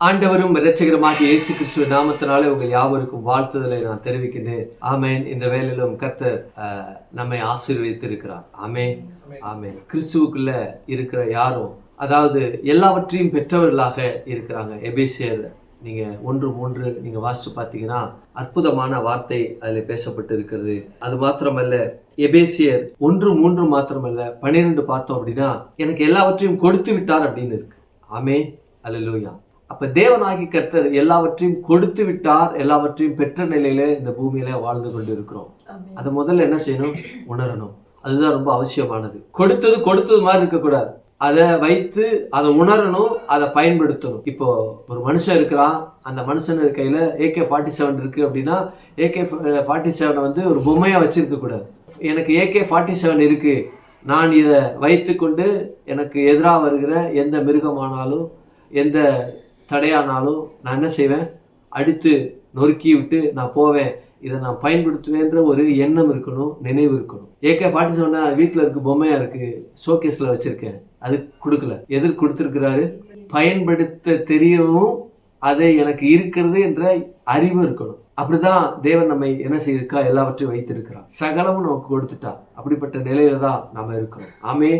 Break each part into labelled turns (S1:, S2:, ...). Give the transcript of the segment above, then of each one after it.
S1: ஆண்டவரும் இரட்சகருமாகிய இயேசு கிறிஸ்துவ நாமத்தினாலே உங்கள் யாவருக்கும் வாழ்த்துதலை நான் தெரிவிக்கின்றேன். ஆமேன். இந்த வேளையிலும் கர்த்தர் நம்மை ஆசீர்வதித்து இருக்கிறார். ஆமேன், ஆமேன். கிறிஸ்துவுக்குள்ள இருக்கிற யாரும் அதாவது எல்லாவற்றையும் பெற்றவர்களாக இருக்கிறாங்க. எபேசியர் நீங்க 1:3 நீங்க வாசிச்சு பார்த்தீங்கன்னா அற்புதமான வார்த்தை அதில் பேசப்பட்டு இருக்கிறது. அது மாத்திரமல்ல, எபேசியர் 1:3 மாத்திரமல்ல 12 பார்த்தோம் அப்படின்னா எனக்கு எல்லாவற்றையும் கொடுத்து விட்டார் அப்படின்னு இருக்கு. ஆமேன், அல்லேலூயா. அப்ப தேவனாகி கர்த்தர் எல்லாவற்றையும் கொடுத்து விட்டார், எல்லாவற்றையும் பெற்ற நிலையில இந்த பூமியில வாழ்ந்து கொண்டு இருக்கிறோம். அதை முதல்ல என்ன செய்யணும்? உணரணும். அதுதான் ரொம்ப அவசியமானது. கொடுத்தது மாதிரி இருக்கக்கூடாது. அதை வைத்து அதை உணரணும், அதை பயன்படுத்தணும். இப்போ ஒரு மனுஷன் இருக்கிறான், அந்த மனுஷன் கையில AK-47 இருக்கு அப்படின்னா AK-47 வந்து ஒரு பொம்மையா வச்சிருக்க கூடாது. எனக்கு AK-47 இருக்கு, நான் இதை வைத்து கொண்டு எனக்கு எதிராக வருகிற எந்த மிருகமானாலும் எந்த தடையானாலும் நான் என்ன செய்வேன்? அடித்து நொறுக்கி விட்டு நான் போவேன், இதை நான் பயன்படுத்துவேன்ற ஒரு எண்ணம் இருக்கணும், நினைவு இருக்கணும். AK-47 வீட்டில் இருக்கு, பொம்மையா இருக்கு, ஷோகேஸ்ல வச்சிருக்கேன், அது கொடுக்கல. எதிர் கொடுத்துருக்கிறாரு? பயன்படுத்த தெரியவும் அதை எனக்கு இருக்கிறது என்ற அறிவு இருக்கணும். அப்படிதான் தேவன் நம்மை என்ன செய்திருக்கா? எல்லாவற்றையும் வைத்திருக்கிறார். சகலமும் நமக்கு கொடுத்துட்டா. அப்படிப்பட்ட நிலையில தான் நாம இருக்கிறோம். ஆமே,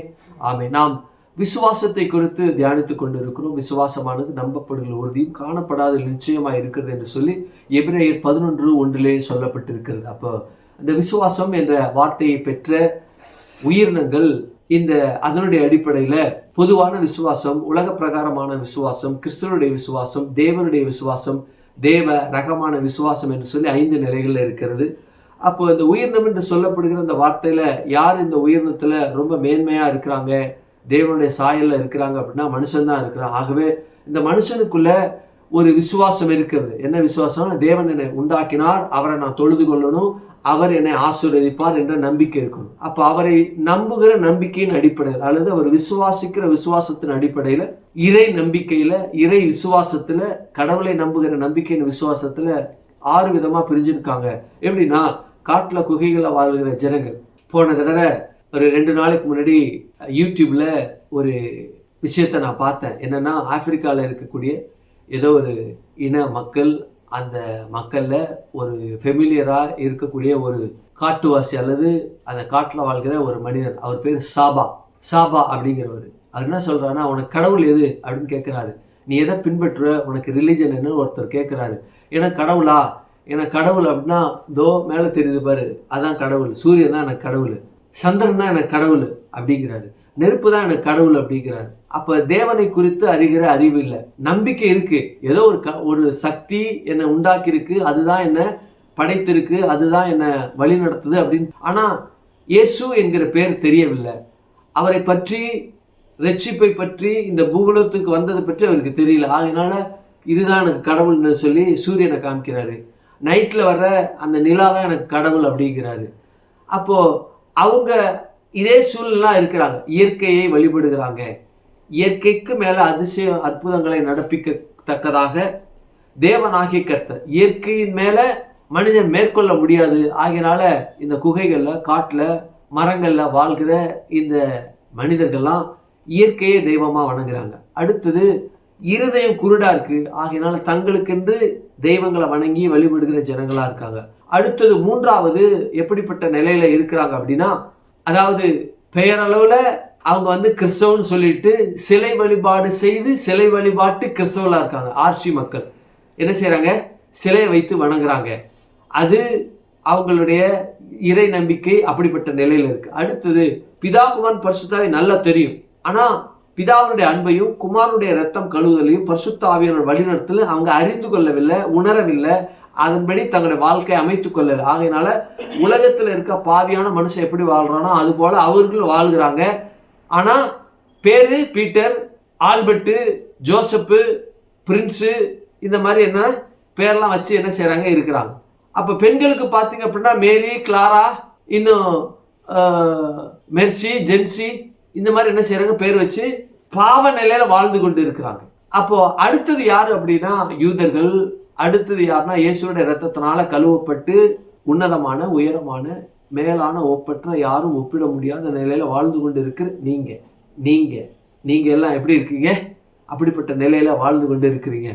S1: ஆமே. நாம் விசுவாசத்தை குறித்து தியானித்துக் கொண்டு இருக்கிறோம். விசுவாசமானது நம்பப்படுகிற உறுதியும் காணப்படாத நிச்சயமா இருக்கிறது என்று சொல்லி எபிரேயர் 11:1 சொல்லப்பட்டிருக்கிறது. அப்போ இந்த விசுவாசம் என்ற வார்த்தையை பெற்ற உயிரினங்கள் இந்த அதனுடைய அடிப்படையில பொதுவான விசுவாசம், உலக பிரகாரமான விசுவாசம், கிறிஸ்துவனுடைய விசுவாசம், தேவனுடைய விசுவாசம், தேவ ரகமான விசுவாசம் என்று சொல்லி 5 நிலைகள்ல இருக்கிறது. அப்போ இந்த உயிரினம் என்று சொல்லப்படுகிற இந்த வார்த்தையில யார் இந்த உயிரினத்துல ரொம்ப மேன்மையா இருக்கிறாங்க, தேவனுடைய சாயல்ல இருக்கிறாங்க அப்படின்னா மனுஷன் தான் இருக்கிறான். ஆகவே இந்த மனுஷனுக்குள்ள ஒரு விசுவாசம் இருக்கிறது. என்ன விசுவாசம்? தேவன் என்னை உண்டாக்கினார், அவரை நான் தொழுது கொள்ளணும், அவர் என்னை ஆசீர்வதிப்பார் என்ற நம்பிக்கை இருக்கணும். அப்ப அவரை நம்புகிற நம்பிக்கையின் அடிப்படையில் அல்லது அவர் விசுவாசிக்கிற விசுவாசத்தின் அடிப்படையில, இறை நம்பிக்கையில, இறை விசுவாசத்துல, கடவுளை நம்புகிற நம்பிக்கையின் விசுவாசத்துல 6 விதமா பிரிஞ்சிருக்காங்க. எப்படின்னா, காட்டுல குகைகளை வாழ்கிற ஜனங்கள். போன தடவை ஒரு 2 நாளைக்கு முன்னாடி யூடியூப்ல ஒரு விஷயத்தை நான் பார்த்தேன். என்னன்னா, ஆப்பிரிக்காவில் இருக்கக்கூடிய ஏதோ ஒரு இன மக்கள், அந்த மக்கள்ல ஒரு ஃபெமிலியரா இருக்கக்கூடிய ஒரு காட்டுவாசி அல்லது அந்த காட்டுல வாழ்கிற ஒரு மனிதன். அவர் பேர் சாபா அப்படிங்கிறவர். அவர் என்ன சொல்றாருன்னா, உனக்கு கடவுள் எது அப்படின்னு கேட்கிறாரு. நீ எதை பின்பற்றுற, உனக்கு ரிலிஜன் என்ன ஒருத்தர் கேட்கிறாரு. ஏன்னா கடவுளா, எனக்கு கடவுள் அப்படின்னா தோ மேல தெரியுது பாரு, அதான் கடவுள். சூரியன் தான் எனக்கு கடவுள், சந்திரன் தான் எனக்கு கடவுள் அப்படிங்கிறாரு, நெருப்பு தான் எனக்கு கடவுள் அப்படிங்கிறாரு. அப்ப தேவனை குறித்து அறிகிற அறிவு இல்லை. நம்பிக்கை இருக்கு, ஏதோ ஒரு சக்தி என்னை உண்டாக்கி இருக்கு, அதுதான் என்ன படைத்திருக்கு, அதுதான் என்ன வழி நடத்துது அப்படின்னு. ஆனா இயேசு என்கிற பேர் தெரியவில்லை. அவரை பற்றி, ரட்சிப்பை பற்றி, இந்த பூகுலத்துக்கு வந்ததை பற்றி அவருக்கு தெரியல. அதனால இதுதான் எனக்கு கடவுள்னு சொல்லி சூரியனை காமிக்கிறாரு. நைட்ல வர்ற அந்த நிலா தான் எனக்கு கடவுள் அப்படிங்கிறாரு. அப்போ அவங்க இதே சூழ்நிலை இருக்கிறாங்க. இயற்கையை வழிபடுகிறாங்க. இயற்கைக்கு மேல அதிசய அற்புதங்களை நடப்பிக்கத்தக்கதாக தேவனாகிய கர்த்தர், இயற்கையின் மேல மனிதன் மேற்கொள்ள முடியாது. ஆகையினால இந்த குகைகள்ல, காட்டுல, மரங்கள்ல வாழ்கிற இந்த மனிதர்கள்லாம் இயற்கையை தெய்வமா வணங்குறாங்க. அடுத்தது, இருதயம் குருடா இருக்கு. ஆகையினால தங்களுக்கென்று தெய்வங்களை வணங்கி வழிபடுகிற ஜனங்களா இருக்காங்க. அடுத்தது, 3வது எப்படிப்பட்ட நிலையில இருக்கிறாங்க அப்படின்னா, அதாவது பெயரளவுல அவங்க கிறிஸ்தவன்னு சொல்லிட்டு சிலை வழிபாடு செய்து சிலை வழிபாட்டு கிறிஸ்தவலா இருக்காங்க. ஆர்சி மக்கள் என்ன செய்யறாங்க? சிலையை வைத்து வணங்குறாங்க. அது அவங்களுடைய இறை நம்பிக்கை அப்படிப்பட்ட நிலையில இருக்கு. அடுத்தது, பிதா குமாரன் பரிசுத்தாவி நல்லா தெரியும். ஆனா பிதாவுடைய அன்பையும் குமாரனுடைய ரத்தம் கழுவுதலையும் பரிசுத்த ஆவியானவர் வழிநடத்தலும் அவங்க அறிந்து கொள்ளவில்லை, உணரவில்லை, அதன்படி தங்களுடைய வாழ்க்கையை அமைத்துக் கொள்ளல. ஆகையினால உலகத்துல இருக்க பாவியான மனுஷன் எப்படி வாழ்றானோ அது போல அவர்கள் வாழ்கிறாங்க. ஆனா பேரு பீட்டர், ஆல்பர்ட், ஜோசப்பு, பிரின்ஸு, இந்த மாதிரி என்ன பேர்லாம் வச்சு என்ன செய்யறாங்க, இருக்கிறாங்க. அப்ப பெண்களுக்கு பார்த்தீங்க அப்படின்னா மேரி, கிளாரா, இன்னும் மெர்சி, ஜென்சி, இந்த மாதிரி என்ன செய்யறாங்க, பேர் வச்சு பாவ நிலையில வாழ்ந்து கொண்டு இருக்கிறாங்க. அப்போ அடுத்தது யாரு அப்படின்னா யூதர்கள். அடுத்தது யாருன்னா இயேசுடைய இரத்தத்தினால கழுவப்பட்டு உன்னதமான, உயரமான, மேலான, ஒப்பற்ற, யாரும் ஒப்பிட முடியாத நிலையில வாழ்ந்து கொண்டு இருக்கிற நீங்க எல்லாம் எப்படி இருக்கீங்க? அப்படிப்பட்ட நிலையில வாழ்ந்து கொண்டு இருக்கிறீங்க.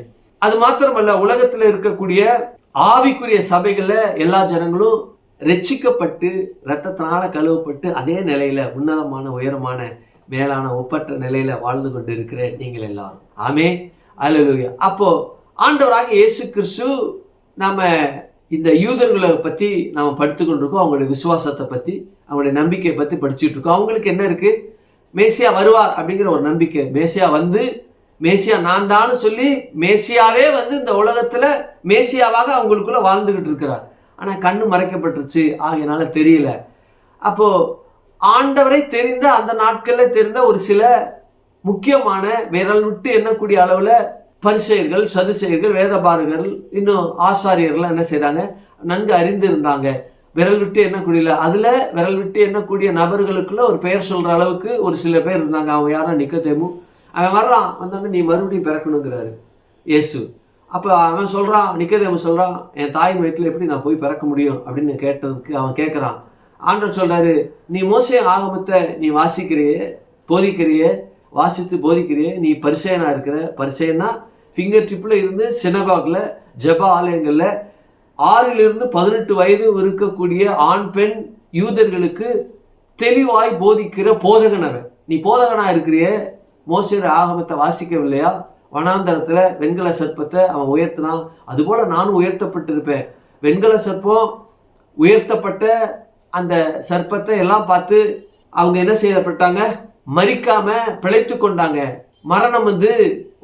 S1: அது மாத்திரமல்ல, உலகத்துல இருக்கக்கூடிய ஆவிக்குரிய சபைகள்ல எல்லா ஜனங்களும் ரட்சிக்கப்பட்டு இரத்தத்தினால கழுவப்பட்டு அதே நிலையில உன்னதமான உயரமான மேலான ஒப்பற்ற நிலையில வாழ்ந்து கொண்டு இருக்கிற நீங்கள் எல்லாரும். ஆமென், அல்லேலூயா. அப்போ ஆண்டவராகிய இயேசு கிறிஸ்து, நாம இந்த யூதர்களை பத்தி நாம படித்து கொண்டிருக்கோம். அவங்களுடைய விசுவாசத்தை பத்தி, அவங்களுடைய நம்பிக்கையை பத்தி படிச்சுட்டு இருக்கோம். அவங்களுக்கு என்ன இருக்கு? மேசியா வருவார் அப்படிங்கிற ஒரு நம்பிக்கை. மேசியா வந்து, மேசியா நான் தான் சொல்லி மேசியாவே வந்து இந்த உலகத்துல மேசியாவாக அவங்களுக்குள்ள வாழ்ந்துகிட்டு இருக்கிறார். ஆனா கண்ணு மறைக்கப்பட்டுருச்சு, ஆகையினால தெரியல. அப்போ ஆண்டவரை தெரிந்த அந்த நாட்கள்ல தெரிந்த ஒரு சில முக்கியமான விரல் விட்டு எண்ணக்கூடிய அளவுல பரிசேயர்கள், சதுசேயர்கள், வேதபாரகர்கள், இன்னும் ஆசாரியர்கள் என்ன செய்றாங்க? நன்கு அறிந்திருந்தாங்க. விரல் விட்டு எண்ணக்கூடியல, அதுல விரல் விட்டு எண்ணக்கூடிய நபர்களுக்குள்ள ஒரு பெயர் சொல்ற அளவுக்கு ஒரு சில பேர் இருந்தாங்க. அவங்க யாரும் நிக்கோதேமு. அவன் வர்றான், வந்தாங்க, நீ மறுபடியும் பிறக்கணுங்கிறாரு இயேசு. அப்போ அவன் சொல்றான், நிக்கோதேமு சொல்றான், என் தாயின் வயிற்றுல எப்படி நான் போய் பிறக்க முடியும் அப்படின்னு கேட்டதுக்கு அவன் கேட்கறான். ஆண்டவர் சொல்றாரு, நீ மோசே ஆகமத்தை நீ வாசிக்கிறியே, போதிக்கிறியே, வாசித்து போதிக்கிறியே, நீ பரிசேயனா இருக்கிற. பரிசேயனா ஃபிங்கர் டிப்ல இருந்து சினகாக்ல, ஜெப ஆலயங்கள்ல 6 to 18 வயது இருக்கக்கூடிய ஆண் பெண் யூதர்களுக்கு தெளிவாய் போதிக்கிற போதகன் அவன். நீ போதகனா இருக்கிறியே, மோசே ஆகமத்தை வாசிக்கவில்லையா? வனாந்தரத்துல வெண்கல சர்ப்பத்தை அவன் உயர்த்தினான், அதுபோல நானும் உயர்த்தப்பட்டிருப்பேன். வெண்கல சர்ப்பம் உயர்த்தப்பட்ட அந்த சர்ப்பத்தை எல்லாம் பார்த்து அவங்க என்ன செய்யப்பட்டாங்க? மரிக்காம பிழைத்து கொண்டாங்க. மரணம் வந்து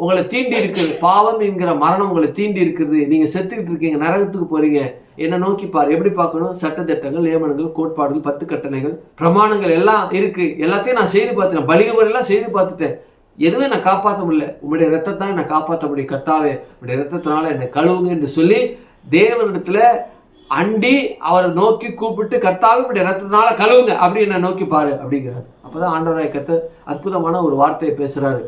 S1: உங்களை தீண்டி இருக்குது, பாவம் என்கிற மரணம் உங்களை தீண்டி இருக்கிறது, நீங்க செத்துக்கிட்டு இருக்கீங்க, நரகத்துக்கு போறீங்க, என்ன நோக்கி பாரு. எப்படி பார்க்கணும்? சட்டத்திட்டங்கள், நியமனங்கள், கோட்பாடுகள், 10 கட்டளைகள், பிரமாணங்கள் எல்லாம் இருக்கு. எல்லாத்தையும் நான் செய்து பார்த்துட்டேன், பலிகமுறையெல்லாம் செய்து பார்த்துட்டேன், எதுவுமே நான் காப்பாற்ற முடியல. உங்களுடைய ரத்தத்தை என்னை காப்பாற்ற முடியும், கர்த்தாவே உங்களுடைய ரத்தத்தினால என்னை கழுவுங்க என்று சொல்லி தேவனிடத்துல அண்டி அவரை நோக்கி கூப்பிட்டு, கர்த்தாவே உங்களுடைய ரத்தத்தினால கழுவுங்க, அப்படி என்னை நோக்கி பாரு அப்படிங்கிறார். அப்பதான் ஆண்டவராகிய கர்த்தர் அற்புதமான ஒரு வார்த்தையை பேசுறாரு.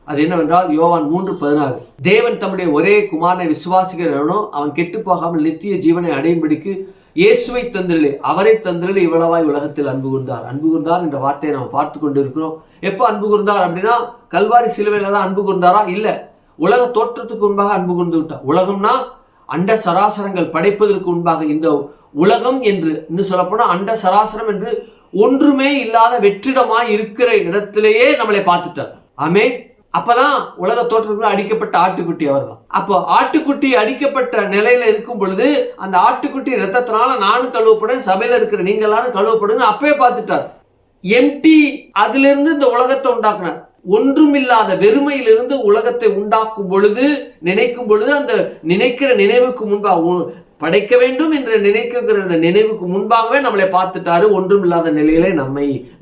S1: அது என்னவென்றால் யோவான் 3:16, தேவன் தம்முடைய ஒரே குமாரனை விசுவாசிக்கிறவனோ அவன் கெட்டு போகாமல் நித்திய ஜீவனை அடையும்படிக்கு இயேசுவை தந்திரலே, அவரை தந்திரலே இவ்வளவாய் உலகத்தில் அன்பு கூர்ந்தார். அன்பு கூர்ந்தார் என்ற வார்த்தையை நம்ம பார்த்து கொண்டு இருக்கிறோம். எப்போ அன்பு கூர்ந்தார் அப்படின்னா, கல்வாரி சிலுவையில தான் அன்பு கூர்ந்தாரா? இல்ல, உலக தோற்றத்துக்கு முன்பாக அன்பு கூர்ந்து விட்டார். உலகம்னா அண்ட சராசரங்கள் படைப்பதற்கு முன்பாக, இந்த உலகம் என்று இன்னும் சொல்லப்போனா அண்ட சராசரம் என்று ஒன்றுமே இல்லாத வெற்றிடமாய் இருக்கிற இடத்திலேயே நம்மளை பார்த்துட்டார். ஆமே. அப்பதான் உலக தோற்றத்துக்குள்ள அடிக்கப்பட்ட ஆட்டுக்குட்டி அவர் தான். அப்போ ஆட்டுக்குட்டி அடிக்கப்பட்ட நிலையில இருக்கும் பொழுது, அந்த ஆட்டுக்குட்டி ரத்தத்தினால நானும் கழுவப்படும், சபையில இருக்கிற நீங்க எல்லாரும் கழுவப்படுங்க அப்பவே பார்த்துட்டார். எம்டி, அதுல இருந்து இந்த உலகத்தை உண்டாக்குனார். ஒன்றுமில்லாத வெறுமையிலிருந்து உலகத்தை உண்டாக்கும் பொழுது, நினைக்கும் பொழுது, அந்த நினைக்கிற நினைவுக்கு முன்பாக படைக்க வேண்டும் என்று நினைக்கிற நினைவுக்கு முன்பாகவே நம்மளை பார்த்துட்டாரு. ஒன்றும் இல்லாத நிலையில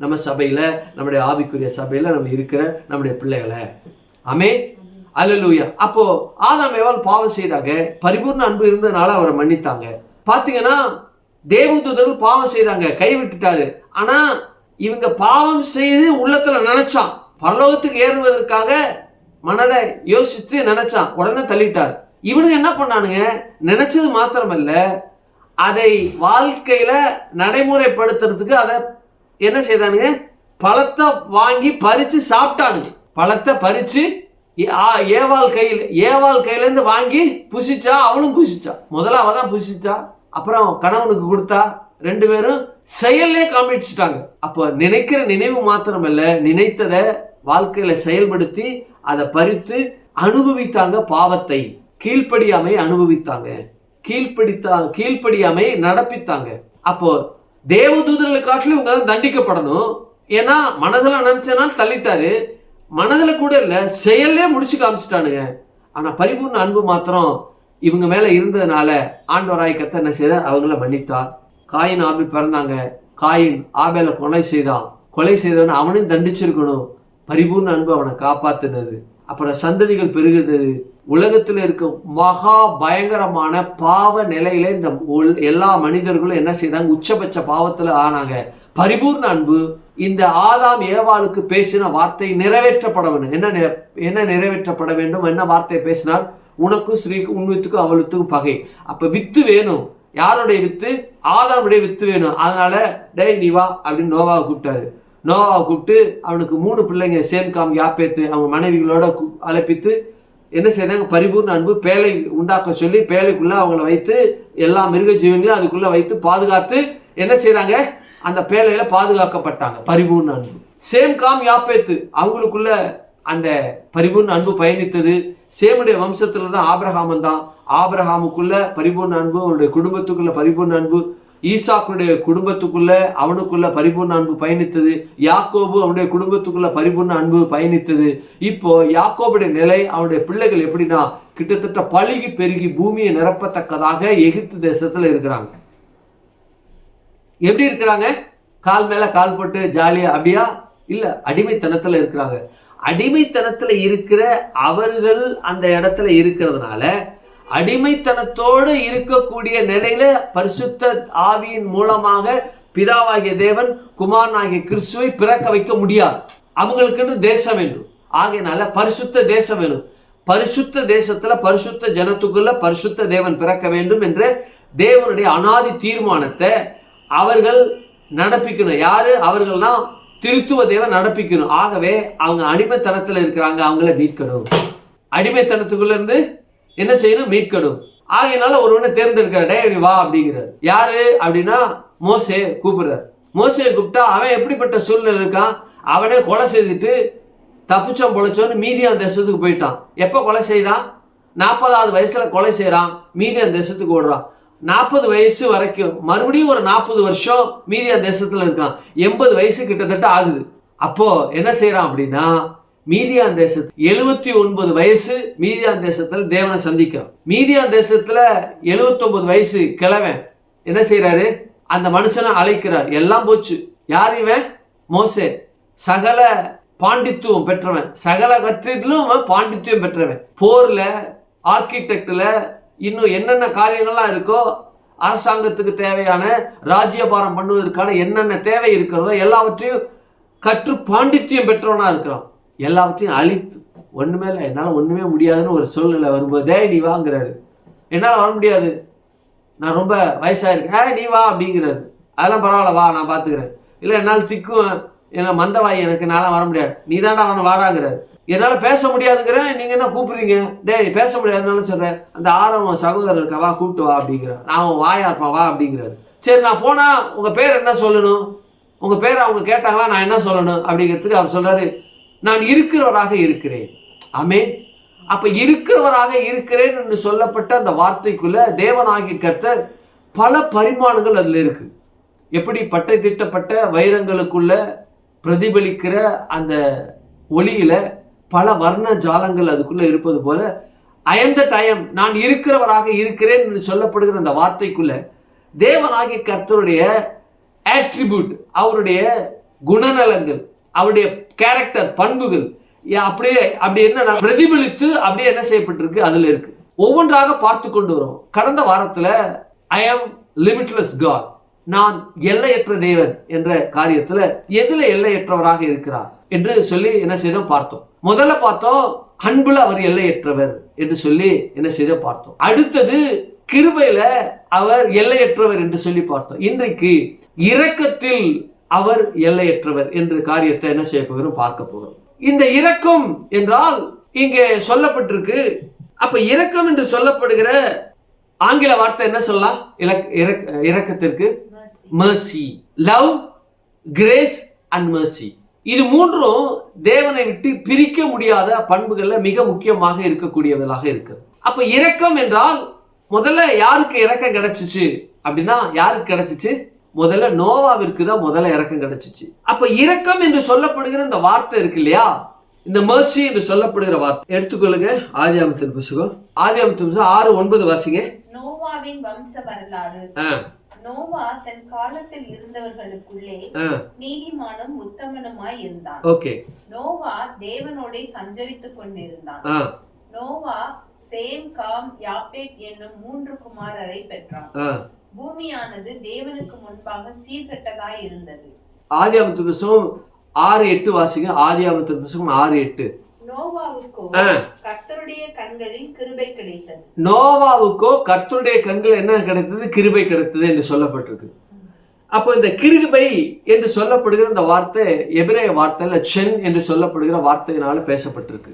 S1: நம்ம சபையில, நம்முடைய ஆவிக்குரிய சபையில நம்ம இருக்கிற நம்முடைய பிள்ளைகளை. ஆமே, அல்லேலூயா. அப்போ ஆதாம் ஏவாள் பாவம் செய்தாங்க, பரிபூர்ண அன்பு இருந்ததுனால அவரை மன்னித்தாங்க. பாத்தீங்கன்னா தேவதூதர்கள் பாவம் செய்தாங்க, கைவிட்டுட்டாரு. ஆனா இவங்க பாவம் செய்து உள்ளத்துல நினைச்சான், பரலோகத்துக்கு ஏறுவதற்காக மனதை யோசித்து நினைச்சான், உடனே தள்ளிட்டார். இவனுங்க என்ன பண்ணானுங்க? நினைச்சது மாத்திரமல்ல, அதை வாழ்க்கையில நடைமுறைப்படுத்துறதுக்கு அதை என்ன செய்தானுங்க? பழத்தை வாங்கி பறிச்சு சாப்பிட்டானுங்க. பழத்தை பறிச்சு ஏவாள் கையில இருந்து வாங்கி புசிச்சா, அவளும் புசிச்சா. முதல்ல அவ தான் புசிச்சா, அப்புறம் கணவனுக்கு கொடுத்தா. 2 பேரும் செயல்லே காமிச்சிட்டாங்க. அப்போ நினைக்கிற நினைவு மாத்திரமல்ல, நினைத்ததை வாழ்க்கையில செயல்படுத்தி அதை பறித்து அனுபவித்தாங்க. பாவத்தை, கீழ்ப்படியாமை அனுபவித்தாங்க, கீழ்ப்படியாமை நடப்பித்தாங்க. அப்போ தேவதூதர்களை காட்டிலும் இவங்க தான் தண்டிக்கப்படணும். ஏன்னா மனதில் நினைச்சனால தள்ளிட்டாரு, மனதில் கூட இல்ல, செயல்லே முடிச்சு காமிச்சிட்டானுங்க. ஆனா பரிபூர்ண அன்பு மாத்திரம் இவங்க மேல இருந்ததுனால ஆண்டவராய் கர்த்தர் என்ன செய்தார்? அவங்கள மன்னித்தார். காயின் ஆபேல் பிறந்தாங்க, காயின் ஆபேலை கொலை செய்தான். கொலை செய்தவன் அவனையும் தண்டிச்சிருக்கணும். பரிபூர்ண அன்பு அவனை காப்பாத்தினது. அப்புறம் சந்ததிகள் பெருகுது. உலகத்தில் இருக்க மகா பயங்கரமான பாவ நிலையில இந்த எல்லா மனிதர்களும் என்ன செய்தாங்க? உச்சபட்ச பாவத்துல ஆனாங்க. பரிபூர்ண அன்பு இந்த ஆதாம் ஏவாளுக்கு பேசின வார்த்தை நிறைவேற்றப்பட வேண்டும். என்ன நிறைவேற்றப்பட வேண்டும்? என்ன வார்த்தை பேசினார்? உனக்கும் ஸ்ரீக்கும் உன்வித்துக்கும் அவளுக்கும் பகை. அப்ப வித்து வேணும். யாருடைய வித்து? ஆதாமுடைய வித்து வேணும். அதனால டேய் நீ வா அப்படின்னு நோவாவை கூப்பிட்டாரு. நோவாவை கூப்பிட்டு அவனுக்கு 3 பிள்ளைங்க, சேம் காம் யாப்பேத்து, அவங்க மனைவிகளோட அழைப்பித்து என்ன செய்யறாங்க? பரிபூர்ண அன்பு. பேழை உண்டாக்க சொல்லி பேழைக்குள்ள அவங்கள வைத்து எல்லா மிருக ஜீவன்களையும் அதுக்குள்ள வைத்து பாதுகாத்து என்ன செய்யறாங்க? அந்த பேழையில பாதுகாக்கப்பட்டாங்க. பரிபூர்ண அன்பு. சேம் காம் யாப்பேத்து அவங்களுக்குள்ள அந்த பரிபூர்ண அன்பு பயணித்தது. சேமுடைய வம்சத்துல தான் ஆபிரகாமன் தான். ஆபிரகாமுக்குள்ள பரிபூர்ண அன்பு, அவனுடைய குடும்பத்துக்குள்ள பரிபூர்ண அன்பு, ஈசாக்குடைய குடும்பத்துக்குள்ள அவனுக்குள்ள பரிபூர்ண அன்பு பயணித்தது. யாக்கோபு அவனுடைய குடும்பத்துக்குள்ள பரிபூர்ண அன்பு பயணித்தது. இப்போ யாக்கோபுடைய நிலை, அவனுடைய பிள்ளைகள் எப்படின்னா கிட்டத்தட்ட பழுகி பெருகி பூமியை நிரப்பத்தக்கதாக எகிப்து தேசத்துல இருக்கிறாங்க. எப்படி இருக்கிறாங்க? கால் மேல கால் போட்டு ஜாலியா அப்படியா? இல்ல, அடிமைத்தனத்துல இருக்கிறாங்க. அடிமைத்தனத்துல இருக்கிற அவர்கள் அந்த இடத்துல இருக்கிறதுனால அடிமைத்தனத்தோடு இருக்கக்கூடிய நிலையில பரிசுத்த ஆவியின் மூலமாக பிதாவாகிய தேவன் குமாரனாகிய கிறிஸ்துவை பிறக்க வைக்க முடியாது. அவங்களுக்குன்னு தேசம் வேண்டும். ஆகையினால பரிசுத்த தேசம் வேணும். பரிசுத்த தேசத்துல பரிசுத்த ஜனத்துக்குள்ள பரிசுத்த தேவன் பிறக்க வேண்டும் என்ற தேவனுடைய அனாதி தீர்மானத்தை அவர்கள் நடப்பிக்கணும். யாரு? அவர்கள்னா திருத்துவ தேவன் நடப்பிக்கணும். ஆகவே அவங்க அடிமைத்தனத்துல இருக்கிறாங்க, அவங்கள மீட்கணும். அடிமைத்தனத்துக்குள்ள இருந்து என்ன செய்யணும்? மீட்கணும். ஆகையினால ஒருவனை தேர்ந்தெடுக்கிறார். டே வா அப்படிங்கிறார். யாரு அப்படின்னா மோசே கூப்பிடுறார். மோசையை கூப்பிட்டா அவன் எப்படிப்பட்ட சூழ்நிலை இருக்கான்? அவனே கொலை செய்துட்டு தப்பிச்சோம் பொழைச்சோன்னு மீதியான் தேசத்துக்கு போயிட்டான். எப்ப கொலை செய்தான்? 40வது வயசுல கொலை செய்யறான், மீதியான் தேசத்துக்கு ஓடுறான். 40 வயசு வரைக்கும் மறுபடியும் ஒரு 40 வருஷம் மீதியான் தேசத்துல இருக்கான். 80 வயசு கிட்டத்தட்ட ஆகுது. அப்போ என்ன செய்யறான் அப்படின்னா மீதியான் தேசத்துல 79 வயசு மீதியான் தேசத்துல தேவனை சந்திக்கிறான். மீதியான் தேசத்துல 79 வயசு கிழவன் என்ன செய்யறாரு? அந்த மனுஷனை அழைக்கிறார். எல்லாம் போச்சு. யார் இவன்? மோசே. சகல பாண்டித்துவம் பெற்றவன், சகல கற்றிலும் பாண்டித்துவம் பெற்றவன். போர்ல, ஆர்கிடெக்ட்ல, இன்னும் என்னென்ன காரியங்கள்லாம் இருக்கோ, அரசாங்கத்துக்கு தேவையான ராஜ்யபாரம் பண்ணுவதற்கான என்னென்ன தேவை இருக்கிறதோ எல்லாவற்றையும் கற்று பாண்டித்தியம் பெற்றவனா இருக்கிறான். எல்லாவற்றையும் அழித்து ஒண்ணுமே இல்லை, என்னால் ஒண்ணுமே முடியாதுன்னு ஒரு சூழ்நிலை வரும்போது, டே நீ வாங்கிறாரு. என்னால் வர முடியாது, நான் ரொம்ப வயசாயிருக்கேன், நீ வா அப்படிங்கிறாரு. அதெல்லாம் பரவாயில்ல, வா நான் பார்த்துக்கிறேன். இல்லை என்னால் திக்கும், என்ன மந்தவாய், எனக்கு என்னால் வர முடியாது, நீ தாண்டா அவனை வாடாங்கிறாரு. என்னால் பேச முடியாதுங்கிறேன், நீங்கள் என்ன கூப்பிடுறீங்க? டே பேச முடியாதுன்னு சொல்கிறேன். அந்த ஆரம்ப சகோதரர் இருக்கா, வா கூப்பிட்டு வா அப்படிங்கிறார். நான் வாயா இருப்பான், வா அப்படிங்கிறாரு. சரி நான் போனால் உங்கள் பேர் என்ன சொல்லணும்? உங்கள் பேர் அவங்க கேட்டாங்களா, நான் என்ன சொல்லணும் அப்படிங்கிறதுக்கு அவர் சொல்கிறாரு, நான் இருக்கிறவராக இருக்கிறேன். ஆமென். அப்ப இருக்கிறவராக இருக்கிறேன் என்று சொல்லப்பட்ட அந்த வார்த்தைக்குள்ள தேவனாகிய கர்த்தர் பல பரிமாணங்கள் அதுல இருக்கு. எப்படி பட்டை திட்டப்பட்ட வைரங்களுக்குள்ள பிரதிபலிக்கிற அந்த ஒளியில பல வர்ண ஜாலங்கள் அதுக்குள்ள இருப்பது போல, I am that I am, நான் இருக்கிறவராக இருக்கிறேன் என்று சொல்லப்படுகிற அந்த வார்த்தைக்குள்ள தேவனாகிய கர்த்தருடைய ஆட்ரிபியூட், அவருடைய குணநலங்கள், அவருடைய கேரக்டர், பண்புகள் அப்படி என்ன பிரதிபலித்து அப்படியே என்ன செய்யப்பட்டிருக்கு அதுல இருக்கு. ஒவ்வொன்றாக பார்த்து கொண்டு வரும். கடந்த வாரத்துல ஐ ஆம் லிமிட்லெஸ் காட், நான் எல்லையற்ற தேவன் என்ற காரியத்துல எதுல எல்லையற்றவராக இருக்கிறார் என்று சொல்லி என்ன செய்தோம் பார்த்தோம். முதல்ல பார்த்தோம் அன்புல அவர் எல்லையற்றவர் என்று சொல்லி என்ன செய்தோம் பார்த்தோம். அடுத்தது கிருபையில அவர் எல்லையற்றவர் என்று சொல்லி பார்த்தோம். இன்றைக்கு இரக்கத்தில் அவர் எல்லையற்றவர் என்ற காரியத்தை என்ன செய்ய போகிறோம் பார்க்க போகிறோம். இந்த இரக்கம் என்றால் இங்கே சொல்லப்பட்டிருக்கு. அப்ப இரக்கம் என்று சொல்லப்படுகிற ஆங்கில வார்த்தை என்ன சொல்லலாம்? இரக்கத்திற்கு mercy, love, grace and mercy. இது மூன்றும் தேவனை விட்டு பிரிக்க முடியாத பண்புகள்ல மிக முக்கியமாக இருக்கக்கூடியவர்களாக இருக்கு. அப்ப இரக்கம் என்றால் முதல்ல யாருக்கு இரக்கம் கிடைச்சிச்சு அப்படின்னா, யாருக்கு கிடைச்சிச்சு? முதல்ல நோவாவிற்கு தான் முதல்ல இரக்கம் கிடைச்சிச்சு. அப்ப இரக்கம் என்று சொல்லப்படுகிற இந்த வார்த்தை இருக்கு இல்லையா, இந்த mercy என்று சொல்லப்படுகிற வார்த்தை எடுத்துக்கொள்ளுங்க. ஆதியாகமத்தின் புத்தகம் 6:9 வாசிங்க.
S2: நோவாவின் வம்ச வரலாறு. நோவா தன் காலத்தில் இருந்தவர்களுக்குள்ளே நீதிமானும் உத்தமனுமாய் இருந்தான்.
S1: ஓகே.
S2: நோவா தேவனோட சஞ்சரித்துக் கொண்டிருந்தான். நோவா சேம், காம், யாப்பேத் என்னும் 3 குமாரரை பெற்றான். பூமியானது தேவனுக்கு முன்பாக சீர்கெட்டதாய் இருந்தது.
S1: ஆதியாகமத்தின் புத்தகம் 6:8 வாசிங்க. ஆதியாகமத்தின் புத்தகம் 6:8.
S2: நோவாவுக்கோ கர்த்தருடைய கண்களில் கிருபை கிடைத்தது.
S1: நோவாவுக்கோ கர்த்தருடைய கண்கள் என்ன கிடைத்தது? கிருபை கிடைத்தது என்று சொல்லப்பட்டிருக்கு. அப்போ இந்த கிருபை என்று சொல்லப்படுகிற இந்த வார்த்தை எபிரேய வார்த்தையில சென் என்று சொல்லப்படுகிற வார்த்தையினால பேசப்பட்டிருக்கு.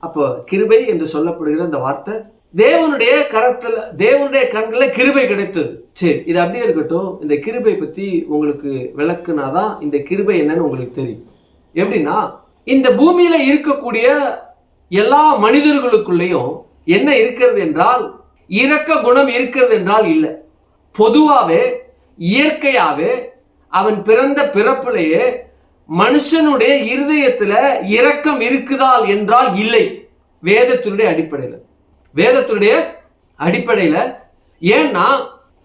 S1: அப்போ கிருபை என்று சொல்லப்படுகிற அந்த வார்த்தை தேவனுடைய கரத்துல, தேவனுடைய கண்களில் கிருபை கிடைத்தது. சரி, இது அப்படியே இருக்கட்டும். இந்த கிருபை பத்தி உங்களுக்கு விளக்குனாதான் இந்த கிருபை என்னன்னு உங்களுக்கு தெரியும். எப்படின்னா, இந்த பூமியில இருக்கக்கூடிய எல்லா மனிதர்களுக்குள்ளேயும் என்ன இருக்கிறது என்றால், இரக்க குணம் இருக்கிறது என்றால் இல்லை. பொதுவாகவே இயற்கையாவே அவன் பிறந்த பிறப்பிலேயே மனுஷனுடைய இருதயத்துல இரக்கம் இருக்குதால் என்றால் இல்லை. வேதத்தினுடைய அடிப்படையில ஏன்னா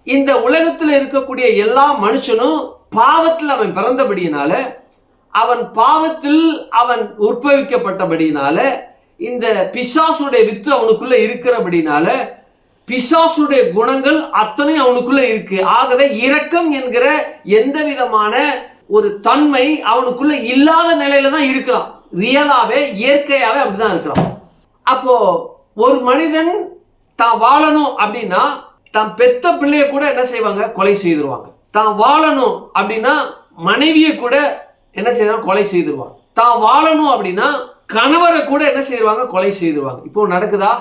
S1: இந்த உலகத்துல இருக்கக்கூடிய எல்லா மனுஷனும் பாவத்தில் அவன் பிறந்தபடியினால, அவன் பாவத்தில் அவன் உற்பவிக்கப்பட்டபடியினால, இந்த பிசாசுடைய வித்து அவனுக்குள்ள இருக்கிறபடினால பிசாசுடைய குணங்கள் அத்தனை அவனுக்குள்ள இருக்கு. ஆகவே இரக்கம் என்கிற எந்த விதமான ஒரு தன்மை அவனுக்குள்ள இல்லாத நிலையில தான் இருக்கிறான். ரியலாவே இயற்கையாவே அப்படிதான் இருக்கிறான். அப்போ ஒரு மனிதன் தான் வாழணும் அப்படின்னா தான் பெத்த பிள்ளைய கூட என்ன செய்வாங்க? கொலை செய்திருவாங்க. தான் வாழணும் அப்படின்னா மனைவியை கூட என்ன செய்வாங்க? கொலை செய்திருவாங்க. தான் வாழணும் அப்படின்னா கணவரை கூட என்ன செய்வாங்க? கொலை செய்திருவாங்க. இப்போ நடக்குதா?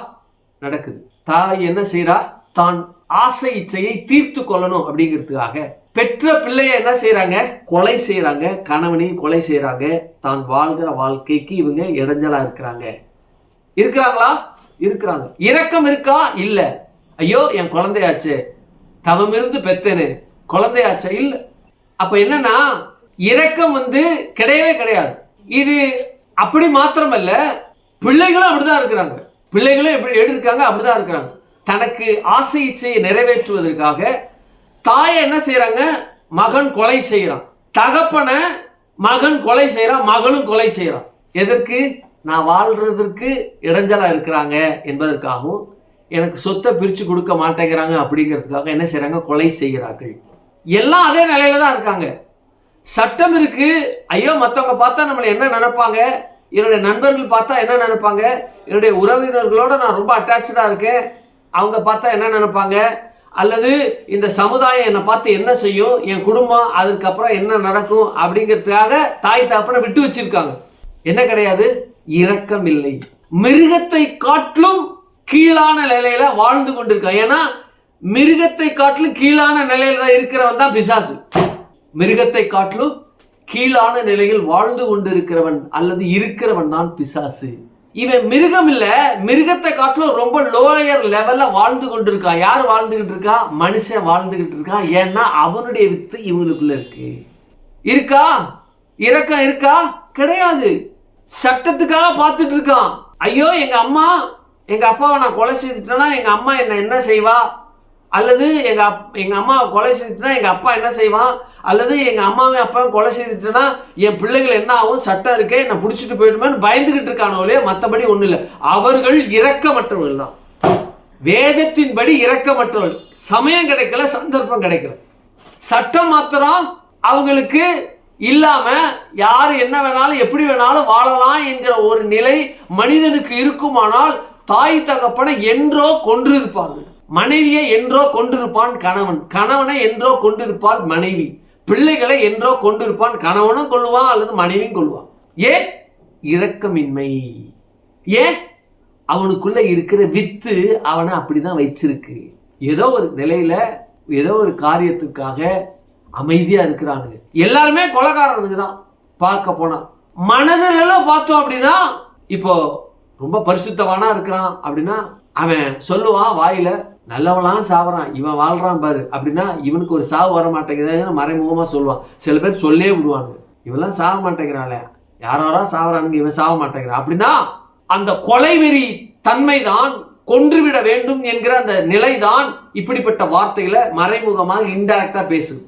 S1: நடக்குது. தாய் என்ன செய்யறா? தான் ஆசை இச்சையை தீர்த்து கொள்ளணும் அப்படிங்கிறதுக்காக பெற்ற பிள்ளைய என்ன செய்யறாங்க? கொலை செய்யறாங்க. கணவனையும் கொலை செய்யறாங்க. தான் வாழ்கிற வாழ்க்கைக்கு இவங்க இடைஞ்சலா இருக்கிறாங்களா? இருக்கிறாங்க. இரக்கம் இருக்கா? இல்ல. ஐயோ, என் குழந்தையாச்சு, தவம் இருந்து பெத்தனு, குழந்தையாச்சு, இல்ல. அப்ப என்னன்னா, இரக்கம் கிடையவே கிடையாது. இது அப்படி மாத்திரமல்ல, பிள்ளைகளும் அப்படிதான் இருக்கிறாங்க. பிள்ளைகளும் எப்படி இருக்காங்க? அப்படிதான் இருக்கிறாங்க. தனக்கு ஆசை இச்சையை நிறைவேற்றுவதற்காக தாயை என்ன செய்யறாங்க? மகன் கொலை செய்யறான். தகப்பனை மகன் கொலை செய்யறான். மகளும் கொலை செய்யறான். எதற்கு? நான் வாழ்றதற்கு இடைஞ்சலா இருக்கிறாங்க என்பதற்காகவும், எனக்கு சொத்தை பிரிச்சு கொடுக்க மாட்டேங்கிறாங்க அப்படிங்கிறதுக்காக என்ன செய்யறாங்க? கொலை செய்கிறார்கள். எல்லாம் அதே நிலையில தான் இருக்காங்க. சட்டம் இருக்கு. ஐயோ, மற்றவங்க பார்த்தா நம்மளை என்ன நினைப்பாங்க? என்னுடைய நண்பர்கள் பார்த்தா என்ன நினைப்பாங்க? என்னுடைய உறவினர்களோட நான் ரொம்ப அட்டாச்சா இருக்கேன், அவங்க பார்த்தா என்ன நினைப்பாங்க? அல்லது இந்த சமுதாயம் என்னை பார்த்து என்ன செய்யும், என் குடும்பம் அதுக்கப்புறம் என்ன நடக்கும் அப்படிங்கிறதுக்காக தாய் தாப்பனை விட்டு வச்சிருக்காங்க. என்ன கிடையாது? இரக்கம் இல்லை. மிருகத்தை காட்டிலும் கீழான நிலையில வாழ்ந்து கொண்டிருக்கான். ஏன்னா மிருகத்தை காட்டிலும் கீழான நிலையில இருக்கிறவன் தான் பிசாசு. மிருகத்தை காட்டிலும் கீழான நிலையில் வாழ்ந்து கொண்டிருக்கிறவன் அல்லது இருக்கிறவன் தான் பிசாசு. இவன் மிருகம் இல்ல, மிருகத்தை காட்டிலும் ரொம்ப லோயர் லெவல்ல வாழ்ந்து கொண்டிருக்கான். யார் வாழ்ந்துகிட்டு இருக்கா? மனுஷன் வாழ்ந்துகிட்டு இருக்கான். ஏன்னா அவனுடைய வித்து இவனுக்குள்ள இருக்கா? இரக்கம் இருக்கா? கிடையாது. சட்டத்துக்காக பார்த்துட்டு இருக்கான். ஐயோ, எங்க அப்பாவை நான் கொலை செய்துட்டேன்னா எங்க அம்மா என்ன செய்வா? அல்லது எங்க அம்மாவை கொலை செய்துட்டா எங்க அப்பா என்ன செய்வான்? அல்லது எங்க அம்மாவை அப்பாவை கொலை செய்துட்டேன்னா என் பிள்ளைகள் என்ன ஆகும்? சட்டம் இருக்கே, என்ன பிடிச்சிட்டு போயிடுமேன்னு பயந்துகிட்டு இருக்கானோலே, மற்றபடி ஒன்றும் இல்லை. அவர்கள் இரக்கமற்றவர்கள் தான். வேதத்தின்படி இரக்கமற்றவர்கள். சமயம் கிடைக்கல, சந்தர்ப்பம் கிடைக்கல, சட்டம் மாத்திரம் அவங்களுக்கு இல்லாம யாரு என்ன வேணாலும் எப்படி வேணாலும் வாழலாம் என்கிற ஒரு நிலை மனிதனுக்கு இருக்குமானால், தாய் தகப்பனை என்றோ கொன்றிருப்பார்கள். மனைவியை என்றோ கொண்டிருப்பான் கணவன், கணவனை என்றோ கொண்டிருப்பாள் மனைவி, பிள்ளைகளை என்றோ கொண்டிருப்பான் கணவனும் கொள்ளுவான் அல்லது மனைவியும் கொள்வான். ஏன்? இரக்கமின்மை. ஏன்? அவனுக்குள்ள இருக்கிற வித்து அவனை அப்படிதான் வச்சிருக்கு. ஏதோ ஒரு நிலையில ஏதோ ஒரு காரியத்துக்காக அமைதியா இருக்கிறானுங்க. எல்லாருமே கொலைகாரனுக்கு தான். பார்க்க போனா மனதிலெல்லாம் பார்த்தோம் அப்படின்னா, இப்போ ரொம்ப பரிசுத்தவானா இருக்கிறான் அப்படின்னா அவன் சொல்லுவான் வாயில, நல்லவெல்லாம் சாவறான், இவன் வாழ்றான் பாரு அப்படின்னா இவனுக்கு ஒரு சாவு வர மாட்டேங்குது மறைமுகமா சொல்லுவான். சில பேர் சொல்லே விடுவாங்க, இவெல்லாம் சாக மாட்டேங்கிறாள், யாரோ சாவறானுங்க, இவன் சாக மாட்டேங்கிறான் அப்படின்னா அந்த கொலைவெறி தன்மைதான், கொன்றுவிட வேண்டும் என்கிற அந்த நிலைதான் இப்படிப்பட்ட வார்த்தைகளை மறைமுகமாக இன்டைரக்டா பேசுது.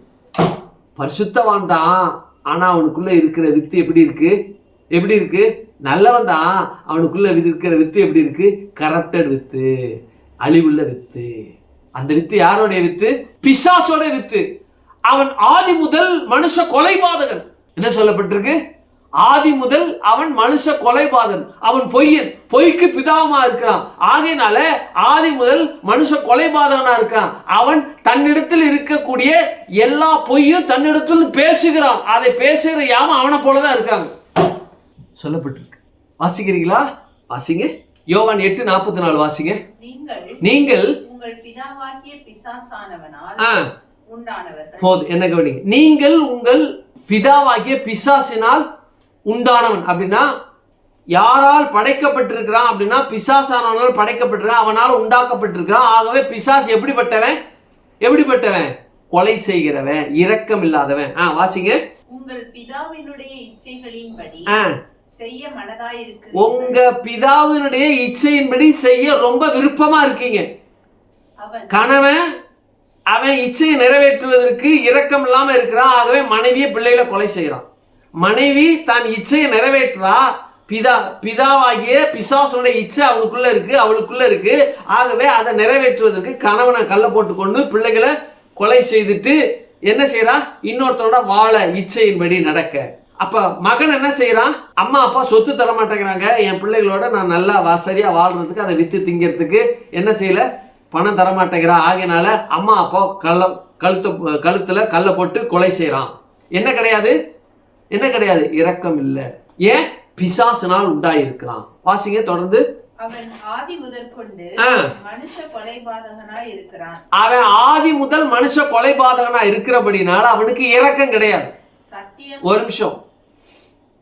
S1: பரிசுத்தவான் தான், ஆனா அவனுக்குள்ள இருக்கிற வித்து எப்படி இருக்கு? நல்லவன் தான், அவனுக்குள்ள இருக்கிற வித்து எப்படி இருக்கு? Corrupted with, அழிவுள்ள with. அந்த வித்து யாரோடைய வித்து? பிசாசோட வித்து. அவன் ஆதி முதல் மனுஷ கொலைபாதகன். என்ன சொல்லப்பட்டிருக்கு? ஆதி முதல் அவன் மனுஷ கொலைபாதகன். அவன் பொய்க்கு பிதாவமா இருக்கிறான். ஆகையினால ஆதி முதல் மனுஷ கொலைபாதகனா இருக்கிறான். அவன் தன்னிடத்தில் இருக்கக்கூடிய எல்லா பொய்யும் தன்னிடத்தில் பேசுகிறான். அதை பேசுகிற யாம அவனை போலதான் இருக்காங்க சொல்லப்பட்டிருக்கு. வாசிக்கிறீங்களா? வாசிங்க. யோவான் 8:44 வாசிங்க.
S2: நீங்கள்
S1: நீங்கள்
S2: உங்கள் பிதாவாகிய பிசாசானவனால் உண்டானவர்கள்.
S1: போது என்ன கவனிங்க, நீங்கள் உங்கள் பிதாவாகிய பிசாசினால் உண்டானவன் அப்படின்னா யாரால் படைக்கப்பட்டிருக்கிறான் அப்படின்னா பிசாசானவனால் படைக்கப்பட்டிருக்கான், அவனால் உண்டாக்கப்பட்டிருக்கிறான். ஆகவே பிசாசு எப்படிப்பட்டவன்? கொலை செய்கிறவன், இரக்கம் இல்லாதவன். வாசிங்க.
S2: உங்கள் பிதாவினுடைய இச்சைகளின்படி செய்ய மனதாயிருக்கு.
S1: உங்க பிதாவினுடைய இச்சையின்படி செய்ய ரொம்ப விருப்பமா இருக்கீங்க. கணவன் அவன் இச்சையை நிறைவேற்றுவதற்கு இரக்கம் இல்லாம இருக்கிறான். ஆகவே மனைவியை பிள்ளைகளை கொலை செய்யறான். மனைவி தான் இச்சையை நிறைவேற்றா, பிதாவாகிய பிசாசுடைய இச்சை அவளுக்குள்ள இருக்கு. ஆகவே அதை நிறைவேற்றுவதற்கு கணவனை கல்ல போட்டு கொண்டு பிள்ளைகளை கொலை செய்துட்டு என்ன செய்யறான்? இன்னொருத்தரோட வாழ இச்சையின்படி நடக்க. அப்ப மகன் என்ன செய்யறான்? அம்மா அப்பா சொத்து தர மாட்டேங்கிறாங்க, என் பிள்ளைகளோட நான் நல்லா சரியா வாழ்றதுக்கு, அதை வித்து திங்கிறதுக்கு என்ன செய்யல, பணம் தர மாட்டேங்கிறா. ஆகையினால அம்மா அப்பா கழுத்துல கல்ல போட்டு கொலை செய்யறான். என்ன கிடையாது? இரக்கம் இல்லை. ஏன்? பிசாசினால் உண்டாயிருக்கிறான். வாசிங்க தொடர்ந்து.
S2: அவன் ஆதி முதற்கொண்டு மனுஷ கொலைபாதகனாய் இருக்கிறான்.
S1: அவன் ஆதி முதல் மனுஷ கொலைபாதகனா இருக்கிறபடினால அவனுக்கு இரக்கம் கிடையாது.
S2: சத்தியம்.
S1: ஒரு நிமிஷம்.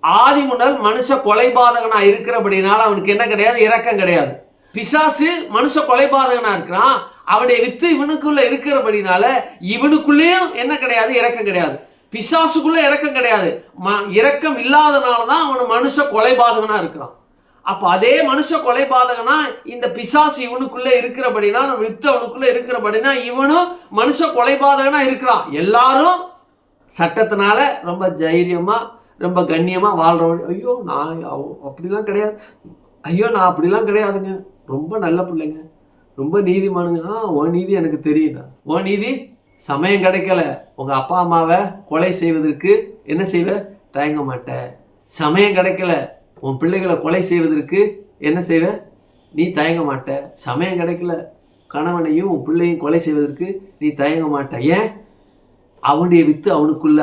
S1: ஆதி முதல் மனுஷ கொலைபாதகனா இருக்கிறபடினால அவனுக்கு என்ன கிடையாது? இரக்கம் கிடையாது. பிசாசு மனுஷ கொலைபாதகனா இருக்கிறான். அவனுடைய வித்து இவனுக்குள்ள இருக்கிறபடினால இவனுக்குள்ளேயும் என்ன கிடையாது? இரக்கம் கிடையாது. பிசாசுக்குள்ள இரக்கம் கிடையாது. இரக்கம் இல்லாதனாலதான் அவன் மனுஷ கொலைபாதகனா இருக்கிறான். அப்ப அதே மனுஷ கொலைபாதகனா இந்த பிசாசு இவனுக்குள்ள இருக்கிறபடினா, வித்து அவனுக்குள்ள இருக்கிறபடினா இவனும் மனுஷ கொலைபாதகனா இருக்கிறான். எல்லாரும் சட்டத்தினால ரொம்ப தைரியமா ரொம்ப கண்ணியமா வாழ்றவன். ஐயோ நான் அப்படிலாம் கிடையாது, நான் அப்படிலாம் கிடையாதுங்க, ரொம்ப நல்ல பிள்ளைங்க, ரொம்ப நீதிமானுங்க. உன் நீதி எனக்கு தெரியும்டா. உன் நீதி சமயம் கிடைக்கல, உங்க அப்பா அம்மாவை கொலை செய்வதற்கு என்ன செய்வ? தயங்க மாட்ட. சமயம் கிடைக்கல, உன் பிள்ளைகளை கொலை செய்வதற்கு என்ன செய்வ? நீ தயங்க மாட்ட. சமயம் கிடைக்கல, கணவனையும் உன் பிள்ளையும் கொலை செய்வதற்கு நீ தயங்க மாட்ட. ஏன்? அவனுடைய வித்து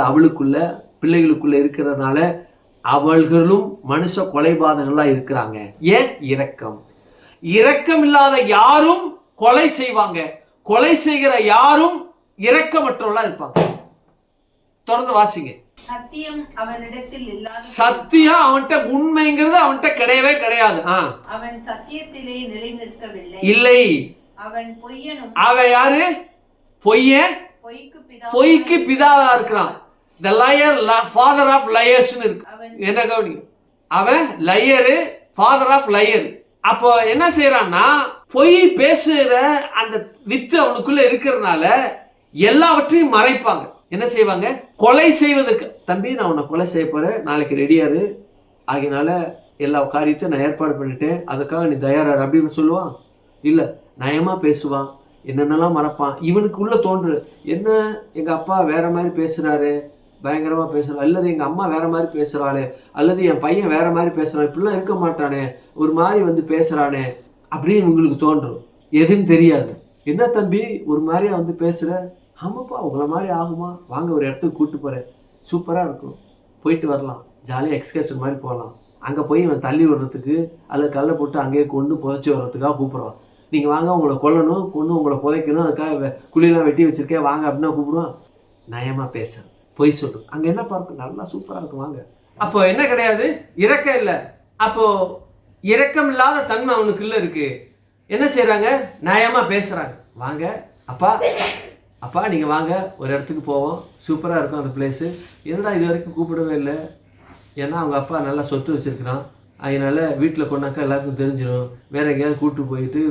S1: அவளுக்குள்ள பிள்ளைகளுக்குள்ள இருக்கிறதுனால அவர்களும் மனுஷ கொலைபாதகங்களா இருக்கிறாங்க. ஏன்? இரக்கம் இல்லாத யாரும் கொலை செய்வாங்க. கொலை செய்கிற யாரும் இரக்கமற்றவர்களா இருப்பாங்க. தொடர்ந்து வாசிங்க.
S2: சத்தியம் அவனிடத்தில் இல்லாத.
S1: சத்தியம் அவன்கிட்ட, உண்மைங்கிறது அவன்கிட்ட கிடையவே கிடையாது.
S2: அவன் சத்தியத்திலே நிலை நிற்கவில்லை.
S1: இல்லை.
S2: அவன் பொய்யனும்.
S1: அவன் யாரு? பொய்க்கு பிதாவா இருக்கிறான். The liar, father of liars இருக்கு. என்ன கவனிங்க, அவன் லயரு, ஃபாதர் ஆஃப் லயர். அப்போ என்ன செய்யறான்னா, பொய் பேசுற அந்த வித்து அவனுக்குள்ள இருக்கிறதுனால எல்லாவற்றையும் மறைப்பாங்க. என்ன செய்வாங்க? கொலை செய்வதற்கு. தம்பி நான் உன்னை கொலை செய்ய போறேன், நாளைக்கு ரெடியாரு, ஆகினால எல்லா காரியத்தையும் நான் ஏற்பாடு பண்ணிட்டேன், அதுக்காக நீ தயாராரு அப்படின்னு சொல்லுவான். இல்ல, நயமா பேசுவான், என்னென்னலாம் மறைப்பான். இவனுக்கு உள்ள தோன்று, என்ன எங்க அப்பா வேற மாதிரி பேசுறாரு, பயங்கரமா பேசுறான், அல்லது எங்க அம்மா வேற மாதிரி பேசுறாளே, அல்லது என் பையன் வேற மாதிரி பேசுறான், இப்படிலாம் இருக்க மாட்டானே, ஒரு மாதிரி பேசுறானே அப்படின்னு உங்களுக்கு தோன்றும். எதுன்னு தெரியாது. என்ன தம்பி ஒரு மாதிரியா பேசுற? ஆமாப்பா உங்களை மாதிரி ஆகுமா, வாங்க ஒரு இடத்துக்கு கூப்பிட்டு போறேன், சூப்பரா இருக்கும், போயிட்டு வரலாம், ஜாலியாக எக்ஸ்கர்ஷன் மாதிரி போகலாம். அங்கே போய் இவன் தள்ளி விடுறதுக்கு அல்லது கல்லை போட்டு அங்கேயே கொண்டு புதைச்சி வர்றதுக்காக கூப்பிடுவான். நீங்கள் வாங்க உங்களை கொல்லணும், கொண்டு உங்களை புதைக்கணும், அதுக்காக குழியெல்லாம் வெட்டி வச்சிருக்கேன் வாங்க அப்படின்னா கூப்பிடுவான். நயமாக பேச பொய் சொல்லு, அங்கே என்ன பார்க்கும், நல்லா சூப்பராக இருக்கும் வாங்க. அப்போ என்ன கிடையாது? இரக்கம் இல்லை. அப்போ இரக்கம் இல்லாத தன்மை அவனுக்குள்ள இருக்கு. என்ன செய்யறாங்க? நயமாக பேசுறாங்க. வாங்க அப்பா நீங்கள் வாங்க ஒரு இடத்துக்கு போவோம், சூப்பராக இருக்கும் அந்த பிளேஸு. என்னடா இது வரைக்கும் கூப்பிடவே இல்லை? ஏன்னா அவங்க அப்பா நல்லா சொத்து வச்சுருக்கிறான், அதனால் வீட்டில் கொண்டாக்கா எல்லாருக்கும் தெரிஞ்சிடும், வேறு எங்கேயாவது கூப்பிட்டு போயிட்டு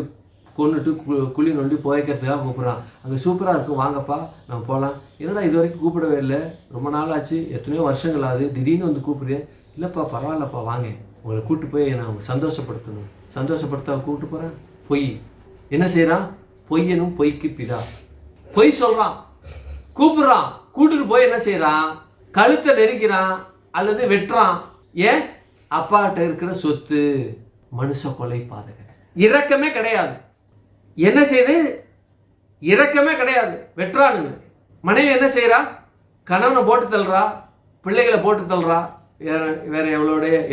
S1: கொண்டுட்டு குழி நோண்டி புதைக்கிறதுக்காக கூப்பிட்றான். அங்கே சூப்பராக இருக்கும், வாங்கப்பா நம்ம போகலாம். என்னடா இது வரைக்கும் கூப்பிடவே இல்லை, ரொம்ப நாள் ஆச்சு, எத்தனையோ வருஷங்கள் ஆகுது, திடீர்னு கூப்பிடுறேன். இல்லைப்பா பரவாயில்லப்பா வாங்க, உங்களை கூப்பிட்டு போய் நான் அவங்க சந்தோஷப்படுத்தணும், சந்தோஷப்படுத்த கூப்பிட்டு போகிறேன். பொய் என்ன செய்கிறான்? பொய்யனும் பொய்க்கு பிதா. பொய் சொல்கிறான், கூப்பிடுறான், கூப்பிட்டு போய் என்ன செய்கிறான்? கழுத்தை நெருக்கிறான் அல்லது வெட்டுறான். ஏன்? அப்பாட்ட இருக்கிற சொத்து. மனுஷ கொலை பாதகன். இரக்கமே கிடையாது. என்ன செய்யுது? இரக்கமே கிடையாது, வெட்டுறானுங்க. மனைவி என்ன செய்யறா? கணவனை போட்டு தள்ளுறா, பிள்ளைகளை போட்டு தள்ளுறா, வேற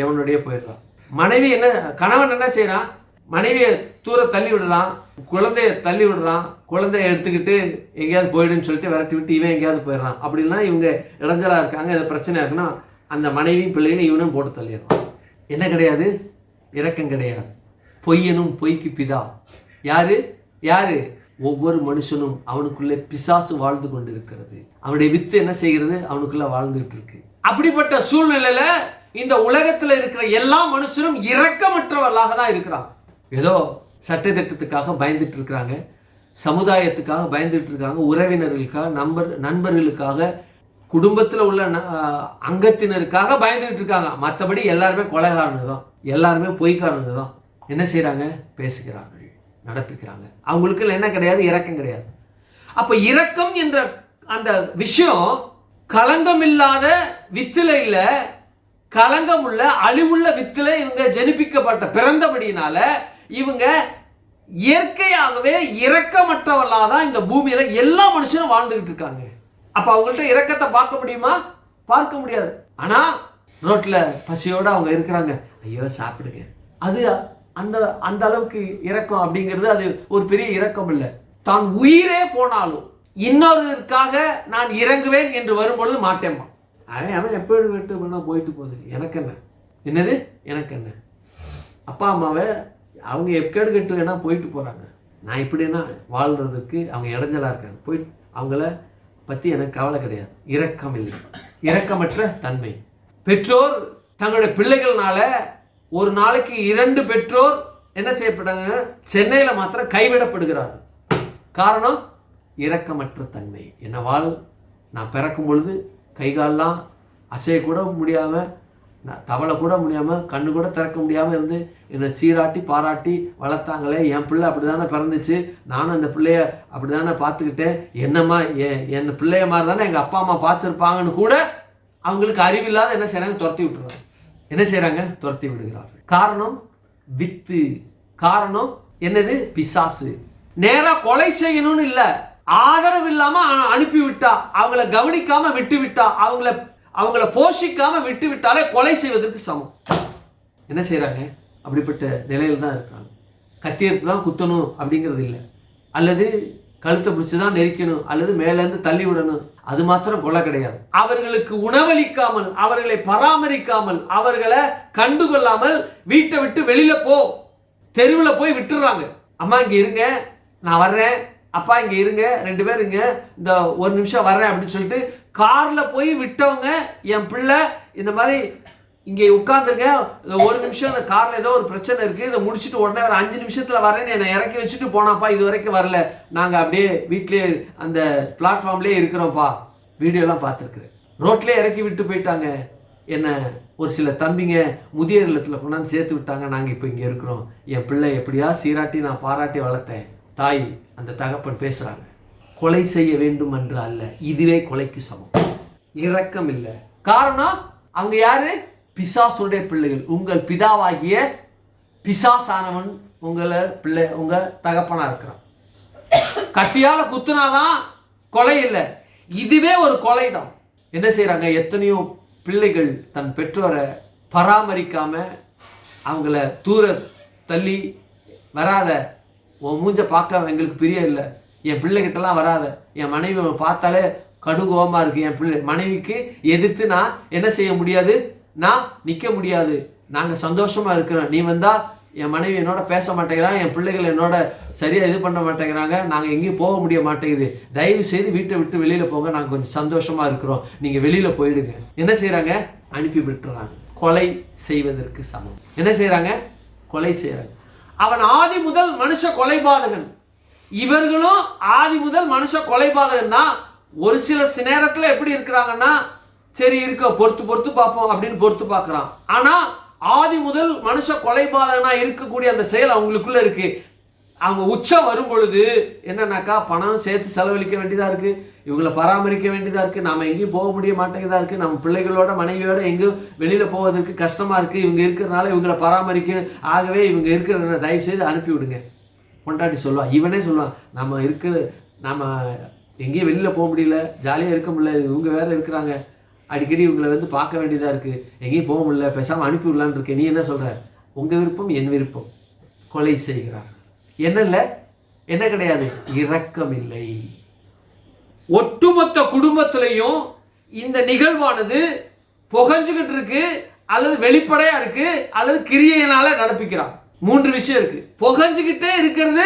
S1: எவனுடைய போயிடுறா. மனைவி என்ன, கணவன் என்ன செய்யறான், மனைவியை தூர தள்ளி விடுறான், குழந்தைய தள்ளி விடுறான், குழந்தைய எடுத்துக்கிட்டு எங்கேயாவது போயிடுன்னு சொல்லிட்டு விரட்டி விட்டு இவன் எங்கேயாவது போயிடுறான். அப்படின்னா இவங்க இடைஞ்சலா இருக்காங்க, ஏதாவது பிரச்சனை இருக்குன்னா அந்த மனைவியும் பிள்ளைகளும் இவனும் போட்டு தள்ளிடுறான். என்ன கிடையாது, இரக்கம் கிடையாது. பொய்யனும் பொய்க்கு பிதா யாரு யாரு? ஒவ்வொரு மனுஷனும் அவனுக்குள்ளே பிசாசு வாழ்ந்து கொண்டு இருக்கிறது. அவனுடைய வித்து என்ன செய்கிறது, அவனுக்குள்ள வாழ்ந்துட்டு இருக்கு. அப்படிப்பட்ட சூழ்நிலையில இந்த உலகத்துல இருக்கிற எல்லா மனுஷனும் இரக்கமற்றவர்களாக தான் இருக்கிறாங்க. ஏதோ சட்ட திட்டத்துக்காக பயந்துட்டு இருக்கிறாங்க, சமுதாயத்துக்காக பயந்துட்டு இருக்காங்க, உறவினர்களுக்காக, நண்பர்களுக்காக, குடும்பத்தில் உள்ள அங்கத்தினருக்காக பயந்துட்டு இருக்காங்க. மற்றபடி எல்லாருமே கொலைகாரனுங்க தான், எல்லாருமே பொய்க்காரனுங்க தான். என்ன செய்யறாங்க, பேசுகிறார்கள், நடப்பிக்கிறாங்க. அவங்களுக்கு என்ன கிடையாது, இரக்கம் கிடையாது. அப்ப இரக்கம் என்ற அந்த விஷயம் களங்கம் இல்லாத வித்துல இல்ல, களங்கம் உள்ள அழிவுள்ள வித்துல இவங்க ஜெனிப்பிக்கப்பட்ட பிறந்தபடியினால இவங்க இயற்கையாகவே இரக்கமற்றவர்களாக தான் இந்த பூமியில எல்லா மனுஷனும் வாழ்ந்துகிட்டு இருக்காங்க. அப்ப அவங்கள்ட்ட இரக்கத்தை பார்க்க முடியுமா? பார்க்க முடியாது. ஆனா ரோட்ல பசியோட அவங்க இருக்கிறாங்க, ஐயோ சாப்பிடுங்க, அது அந்த அந்த அளவுக்கு இரக்கம் அப்படிங்கிறது அது ஒரு பெரிய இரக்கம் இல்லை. தான் உயிரே போனாலும் இன்னொருக்காக நான் இறங்குவேன் என்று வரும்பொழுது மாட்டேம்மா. அவன் எப்படி விட்டு பண்ணா போயிட்டு போகுது, எனக்கு என்ன, என்னது எனக்கு என்ன. அப்பா அம்மாவை அவங்க எப்பேடு கட்டு வேணா போயிட்டு போறாங்க, நான் இப்படின்னா வாழ்றதுக்கு அவங்க இடைஞ்சலா இருக்காங்க, போயிட்டு அவங்கள பத்தி எனக்கு கவலை கிடையாது. இரக்கம் இல்லை, இரக்கமற்ற தன்மை. பெற்றோர் தங்களுடைய பிள்ளைகள்னால ஒரு நாளைக்கு 2 பெற்றோர் என்ன செய்யப்பட்டாங்க, சென்னையில மாத்திரம் கைவிடப்படுகிறார்கள். காரணம் இரக்கமற்ற தன்மை. என்னவால் நான் பிறக்கும் பொழுது கைகாலெலாம் அசையக்கூட முடியாமல், தவளை கூட முடியாமல், கண்ணு கூட திறக்க முடியாமல் இருந்து என்னை சீராட்டி பாராட்டி வளர்த்தாங்களே, என் பிள்ளை அப்படி தானே பிறந்துச்சு, நானும் அந்த பிள்ளைய அப்படி தானே பார்த்துக்கிட்டேன், என்னம்மா என் பிள்ளைய மாதிரி தானே எங்கள் அப்பா அம்மா பார்த்துருப்பாங்கன்னு கூட அவங்களுக்கு அறிவில்லாத என்ன செய்கிறாங்க, துரத்தி விட்டுறாங்க. என்ன செய்கிறாங்க, துரத்தி விடுகிறார்கள். காரணம் வித்து. காரணம் என்னது, பிசாசு. நேராக கொலை செய்யணும்னு இல்லை, ஆதரவு இல்லாம அனுப்பி விட்டா, அவங்கள கவனிக்காம விட்டு விட்டா, அவங்கள போஷிக்காம விட்டு விட்டாலே கொலை செய்வதற்கு சமம். என்ன செய்யறாங்க, அப்படிப்பட்ட நிலையில தான் இருக்காங்க. கத்தி எடுத்து தான் குத்தணும் அப்படிங்கிறது இல்லை, அல்லது கழுத்தை பிடிச்சி தான் நெரிக்கணும், அல்லது மேலேருந்து தள்ளி விடணும், அது மாத்திரம் கொலை கிடையாது. அவர்களுக்கு உணவளிக்காமல், அவர்களை பராமரிக்காமல், அவர்களை கண்டுகொள்ளாமல் வீட்டை விட்டு வெளியில போ, தெருவில் போய் விட்டுறாங்க. அம்மா இங்க இருங்க, நான் வர்றேன், அப்பா இங்கே இருங்க, 2 பேர் இங்கே இந்த 1 நிமிஷம் வர்றேன் அப்படின்னு சொல்லிட்டு காரில் போய் விட்டவங்க, என் பிள்ளை இந்த மாதிரி இங்கே உட்காந்துருங்க, 1 நிமிஷம் இந்த காரில் ஏதோ ஒரு பிரச்சனை இருக்குது, இதை முடிச்சுட்டு உடனே ஒரு 5 நிமிஷத்தில் வரேன்னு என்னை இறக்கி வச்சுட்டு போனாப்பா, இது வரைக்கும் வரல, நாங்கள் அப்படியே வீட்லேயே அந்த பிளாட்ஃபார்ம்லேயே இருக்கிறோம்ப்பா. வீடியோலாம் பார்த்துருக்குறேன். ரோட்லேயே இறக்கி விட்டு போயிட்டாங்க. என்ன ஒரு சில தம்பிங்க முதியோர் இல்லத்தில் கொண்டாந்து சேர்த்து விட்டாங்க, நாங்கள் இப்போ இங்கே இருக்கிறோம், என் பிள்ளை எப்படியா சீராட்டி நான் பாராட்டி வளர்த்தேன். தாய் அந்த தகப்பன் பேசுறாங்க, கொலை செய்ய வேண்டும் என்று அல்ல, இதுவே கொலைக்கு சமம். இரக்கம் இல்லை. காரணம் அவங்க யாரு, பிசாசுடைய பிள்ளைகள். உங்கள் பிதாவாகிய பிசாசானவன் உங்களை பிள்ளை, உங்க தகப்பனா இருக்கிறான். கத்தியால குத்துனாதான் கொலை இல்லை, இதுவே ஒரு கொலை தான். என்ன செய்யறாங்க, எத்தனையோ பிள்ளைகள் தன் பெற்றோரை பராமரிக்காம அவங்கள தூர தள்ளி, வராத, உன் மூஞ்ச பார்க்க எங்களுக்கு பிரியம் இல்லை, என் பிள்ளைகிட்டலாம் வராத, என் மனைவி பார்த்தாலே கடுகோமா இருக்கு, என் பிள்ளை மனைவிக்கு எதிர்த்து நான் என்ன செய்ய முடியாது, நான் நிற்க முடியாது, நாங்கள் சந்தோஷமா இருக்கிறோம், நீ வந்தா என் மனைவி என்னோட பேச மாட்டேங்கிறாங்க, என் பிள்ளைகள் என்னோட சரியா இது பண்ண மாட்டேங்கிறாங்க, நாங்கள் எங்கேயும் போக முடிய மாட்டேங்குது, தயவு செய்து வீட்டை விட்டு வெளியில போங்க, நாங்கள் கொஞ்சம் சந்தோஷமா இருக்கிறோம், நீங்க வெளியில போயிடுங்க. என்ன செய்யறாங்க, அனுப்பி விட்டுறாங்க. கொலை செய்வதற்கு சமம். என்ன செய்யறாங்க, கொலை செய்யறாங்க. அவன் ஆதி முதல் மனுஷ கொலைபாதகன், இவர்களும் ஆதி முதல் மனுஷ கொலைபாதகன்னா, ஒரு சில நேரத்துல எப்படி இருக்கிறாங்கன்னா, சரி இருக்க பொறுத்து பார்ப்போம் அப்படின்னு பொறுத்து பார்க்கறான். ஆனா ஆதி முதல் மனுஷ கொலைபாதகனா இருக்கக்கூடிய அந்த செயல் அவங்களுக்குள்ள இருக்கு. அவங்க உச்சம் வரும் பொழுது என்னன்னாக்கா, பணம் சேர்த்து செலவழிக்க வேண்டியதா இருக்கு, இவங்களை பராமரிக்க வேண்டியதா இருக்கு, நாம எங்கேயும் போக முடிய மாட்டேங்குதா இருக்கு, நம்ம பிள்ளைகளோட மனைவியோட எங்கேயும் வெளியில போவதற்கு கஷ்டமா இருக்கு, இவங்க இருக்கிறதுனால இவங்களை பராமரிக்க, ஆகவே இவங்க இருக்கிறத தயவு செய்து அனுப்பி விடுங்க. கொண்டாட்டி சொல்லுவான், இவனே சொல்லுவான், நம்ம எங்கேயும் வெளியில போக முடியல, ஜாலியாக இருக்க முடியல, இவங்க வேற இருக்கிறாங்க, அடிக்கடி இவங்களை வந்து பார்க்க வேண்டியதா இருக்கு, எங்கேயும் போக முடியல, பேசாமல் அனுப்பி விடலான்னு இருக்கேன், நீ என்ன சொல்ற, உங்க விருப்பம் என் விருப்பம், கொலை செய்கிறார். என்ன கிடையாது, இரக்கம் இல்லை. ஒட்டுமொத்த குடும்பத்திலையும் இந்த நிகழ்வானது புகஞ்சுக்கிட்டு இருக்கு, அல்லது வெளிப்படையா இருக்கு, அல்லது கிரியையினால நடப்பிக்கிறான். 3 விஷயம் இருக்கு. புகஞ்சுக்கிட்டே இருக்கிறது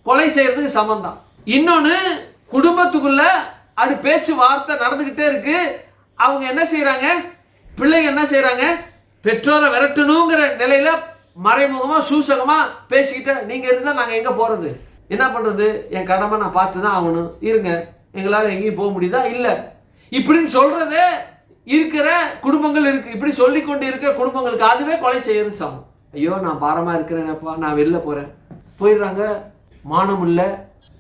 S1: கொலை செய்யறதுக்கு சமம் தான். இன்னொன்னு, குடும்பத்துக்குள்ள அது பேச்சு வார்த்தை நடந்துகிட்டே இருக்கு. அவங்க என்ன செய்யறாங்க, பிள்ளைங்க என்ன செய்யறாங்க, பெற்றோரை விரட்டணுங்கிற நிலையில மறைமுகமா சூசகமா பேசிக்கிட்ட, நீங்க இருந்தா நாங்க எங்க போறது, என்ன பண்றது, என் கடமை நான் பார்த்து தான் ஆகணும், இருங்க, எங்களால் எங்கேயும் போக முடியுதா, இல்ல, இப்படின்னு சொல்றதே இருக்கிற குடும்பங்கள் இருக்கு. இப்படி சொல்லிக்கொண்டு இருக்க குடும்பங்களுக்கு அதுவே கொலை செய்யறது சமம். ஐயோ நான் பாரமா இருக்கிறேனப்பா, நான் வெளில போறேன், போயிடுறாங்க. மானமுள்ள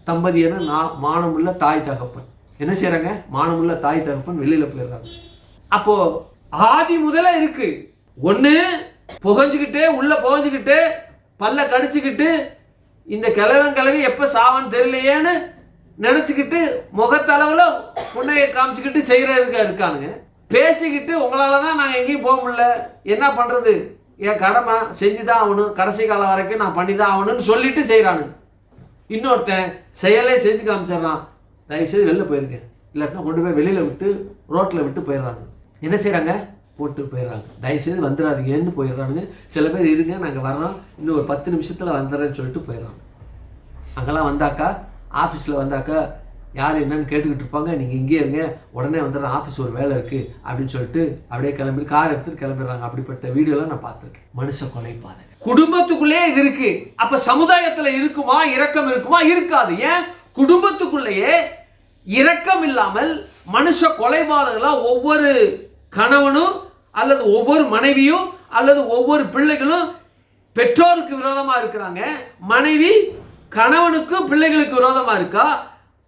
S1: தம்பதியன்னு மானமுள்ள தாய் தகப்பன் என்ன செய்யறாங்க, மானமுள்ள தாய் தகப்பன் வெளியில போயிடுறாங்க. அப்போ ஆதி முதல்ல இருக்கு. ஒண்ணு புகஞ்சுக்கிட்டு உள்ள புகஞ்சுக்கிட்டு பல்ல கடிச்சுக்கிட்டு இந்த கிழவி எப்ப சாவான்னு தெரியலையேன்னு நினைச்சுக்கிட்டு முகத்தளவுல புண்ணையை காமிச்சுக்கிட்டு செய்யறதுக்கா இருக்கானுங்க. பேசிக்கிட்டு உங்களாலதான் நாங்க எங்கேயும் போக முடியல, என்ன பண்றது, என் கடமை செஞ்சுதான் ஆகணும், கடைசி காலம் வரைக்கும் நான் பண்ணிதான் ஆகணும்னு சொல்லிட்டு செய்யறானு. இன்னொருத்தன் செயலே செஞ்சு காமிச்சிடறான், தயவுசெய்து வெளில போயிருங்க, இல்லாட்டினா கொண்டு போய் வெளியில விட்டு ரோட்ல விட்டு போயிடுறாங்க. என்ன செய்யறாங்க, போட்டு போயிடுறாங்க, தயவுசெய்து வந்துடாதீங்கன்னு போயிடுறானுங்க. சில பேர் இருங்க நாங்கள் வர்றோம், இன்னும் ஒரு 10 நிமிஷத்தில் வந்துடுறேன்னு சொல்லிட்டு போயிடுறாங்க. அங்கெல்லாம் வந்தாக்கா, ஆஃபீஸில் வந்தாக்கா யார் என்னன்னு கேட்டுக்கிட்டு இருப்பாங்க, நீங்கள் இங்கே இருங்க, உடனே வந்துடுறேன், ஆஃபீஸ் ஒரு வேலை இருக்குது அப்படின்னு சொல்லிட்டு அப்படியே கிளம்பி கார் எடுத்துட்டு கிளம்பிடுறாங்க. அப்படிப்பட்ட வீடியோலாம் நான் பார்த்துருக்கேன். மனுஷ கொலை பாதை குடும்பத்துக்குள்ளே இது இருக்கு. அப்ப சமுதாயத்துல இருக்குமா, இரக்கம் இருக்குமா, இருக்காது. ஏன், குடும்பத்துக்குள்ளேயே இரக்கம் இல்லாமல் மனுஷ கொலைபாதகளா ஒவ்வொரு கணவனும் அல்லது ஒவ்வொரு மனைவியும் அல்லது ஒவ்வொரு பிள்ளைகளும் பெற்றோருக்கு விரோதமா இருக்கிறாங்க. மனைவி கணவனுக்கு பிள்ளைகளுக்கு விரோதமா இருக்கா,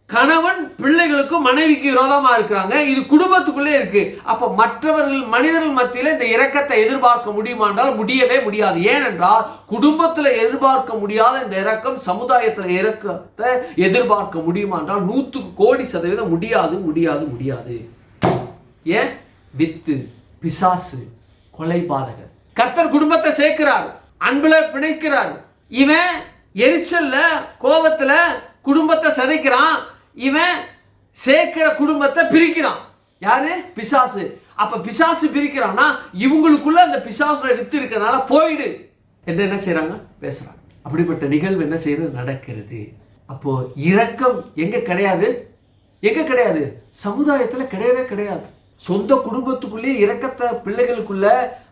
S1: கணவன் பிள்ளைகளுக்கும் மனைவிக்கு விரோதமா இருக்கிறாங்க. இது குடும்பத்துக்குள்ளே இருக்கு. அப்ப மற்றவர்கள் மனிதர்கள் மத்தியில இந்த இரக்கத்தை எதிர்பார்க்க முடியுமா என்றால் முடியவே முடியாது. ஏனென்றால் குடும்பத்துல எதிர்பார்க்க முடியாத இந்த இரக்கம் சமுதாயத்துல இரக்கத்தை எதிர்பார்க்க முடியுமா என்றால் 100% முடியாது முடியாது முடியாது. ஏன், வித்து பிசாசு கொலைபாதகர். கர்த்தர் குடும்பத்தை சேர்க்கிறார், அன்புல பிணைக்கிறார். இவன் எரிச்சல்ல கோபத்துல குடும்பத்தை சிதைக்கிறான், இவன் சேர்க்கிற குடும்பத்தை பிரிக்கிறான். யாரு, பிசாசு. அப்ப பிசாசு பிரிக்கிறான்னா இவங்களுக்குள்ள அந்த பிசாசுல வித்து இருக்கனால போயிடு என்ன செய்யறாங்க, பேசுறாங்க. அப்படிப்பட்ட நிகழ்வு என்ன செய்யறது, நடக்கிறது. அப்போ இரக்கம் எங்க கிடையாது, எங்க கிடையாது, சமுதாயத்துல கிடையவே கிடையாது. சொந்த குடும்பத்துக்குள்ளே இரக்கத்தை பிள்ளைகளுக்குள்ள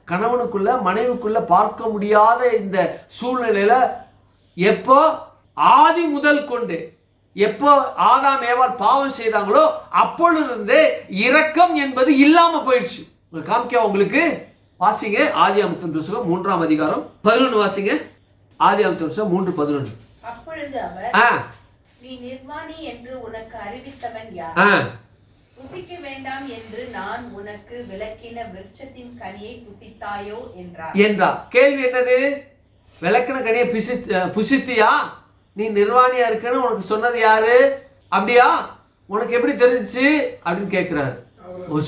S1: கணவனுக்குள்ள மனைவிக்குள்ள பார்க்க முடியாத இந்த சூழ்நிலையில எப்போ ஆதி முதல் கொண்டு எப்போ ஆதாம் ஏவாள் பாவம் செய்தாங்களோ அப்பொழுது இரக்கம் என்பது இல்லாம போயிடுச்சு. காமிக்க உங்களுக்கு, வாசிங்க ஆதியாகமத்தின் புத்தகம் 3ஆம் அதிகாரம் 11 வாசிங்க. ஆதியாகமத்தின் புத்தகம் 3:11.
S2: அப்பொழுது அவர், நீ நிர்வாணி என்று உனக்கு அறிவித்தவன் யார், புசிக்க வேண்டாம் என்று நான் உனக்கு விளக்கின விருட்சத்தின் கனியை புசித்தாயோ என்றார்.
S1: கேள்வி என்னது, விளக்கின கனியை புசித்தியா, நீ நிர்வாணியா இருக்குன்னு உனக்கு சொன்னது யாரு, அப்படியா, உனக்கு எப்படி தெரிஞ்சிச்சு அப்படின்னு கேட்கிறாரு.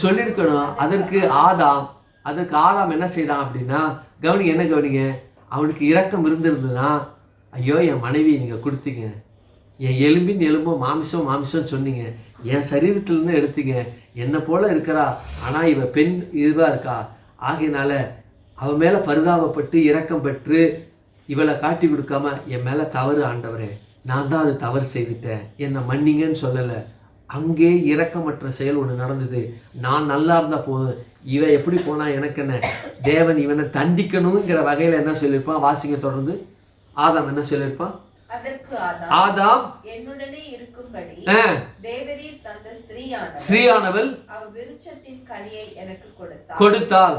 S1: சொல்லியிருக்கணும். அதற்கு ஆதாம் என்ன செய்தான் அப்படின்னா, கவனிங்க, என்ன கவனிங்க, அவனுக்கு இரக்கம் இருந்திருந்ததுன்னா, ஐயோ என் மனைவி நீங்க கொடுத்தீங்க, என் எலும்பின் எலும்பும் மாமிசம் சொன்னீங்க, என் சரீரத்திலிருந்து எடுத்தீங்க, என்னை போல இருக்கிறா, ஆனா இவ பெண் இதுவா இருக்கா, ஆகையினால அவ மேல பரிதாபப்பட்டு இரக்கம் பெற்று இவளை காட்டி கொடுக்காம, என் மேல தவறு ஆண்டவரே, நான் தான் அது தவறு செய்துட்டேன், என்னை மன்னிங்கன்னு சொல்லலை. அங்கே இரக்கமற்ற செயல் ஒன்று நடந்தது. நான் நல்லா இருந்தா போதும், இவன் எப்படி போனா எனக்கு என்ன, தேவன் இவனை தண்டிக்கணுங்கிற வகையில என்ன சொல்லியிருப்பான், வாசிங்க தொடர்ந்து. ஆதாம் என்ன சொல்லியிருப்பான், ஆதாம்
S2: என்னுடனே இருக்கும்படி தேவரீர் தந்த
S1: ஸ்ரீயானவள்
S2: விருட்சத்தின் கனியை எனக்கு
S1: கொடுத்தாள்,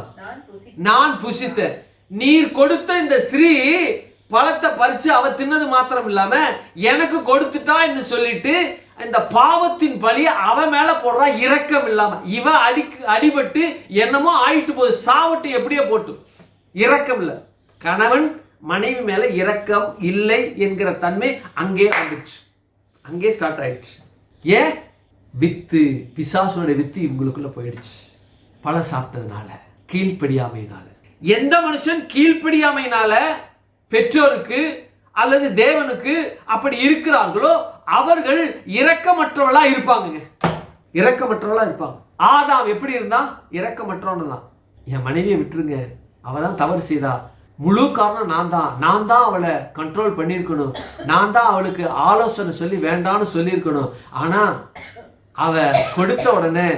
S1: நான் புசித்தேன். நீர் கொடுத்த இந்த ஸ்ரீ பழத்தை பறிச்சு அவ தின்னது மாத்திரம் இல்லாம எனக்கு கொடுத்துட்டான்னு சொல்லிட்டு இந்த பாவத்தின் பழிய அவ மேல போடுறா, இரக்கம் இல்லாம. இவ அடிபட்டு என்னமோ ஆயிட்டு போது, சாவட்டு எப்படியோ போட்டு, இரக்கம் இல்ல. கணவன் மனைவி மேல இரக்கம் இல்லை என்கிற தன்மை அங்கே வந்துடுச்சு, அங்கே ஸ்டார்ட் ஆயிடுச்சு. ஏன், வித்து பிசாசுடைய வித்து இவங்களுக்குள்ள போயிடுச்சு, பழம் சாப்பிட்டதுனால, கீழ்ப்படியாமையினால. எந்த மனுஷன் கீழ்ப்படியாமையினால பெற்றோருக்கு அல்லது தேவனுக்கு அப்படி இருக்கிறார்களோ அவர்கள் இரக்கமற்றவளா இருப்பாங்க. இரக்கமற்றவளா இருப்பாங்க. ஆதாம் எப்படி இருந்தா? இரக்கமற்றவன் தான். என் மனைவியை விட்டுருங்க, அவ தான் தவறு செய்தா, முழு காரணம் நான் தான் அவளை கண்ட்ரோல் பண்ணியிருக்கணும், நான் தான் அவளுக்கு ஆலோசனை சொல்லி வேண்டான்னு சொல்லியிருக்கணும். ஆனா அவ கொடுத்த உடனே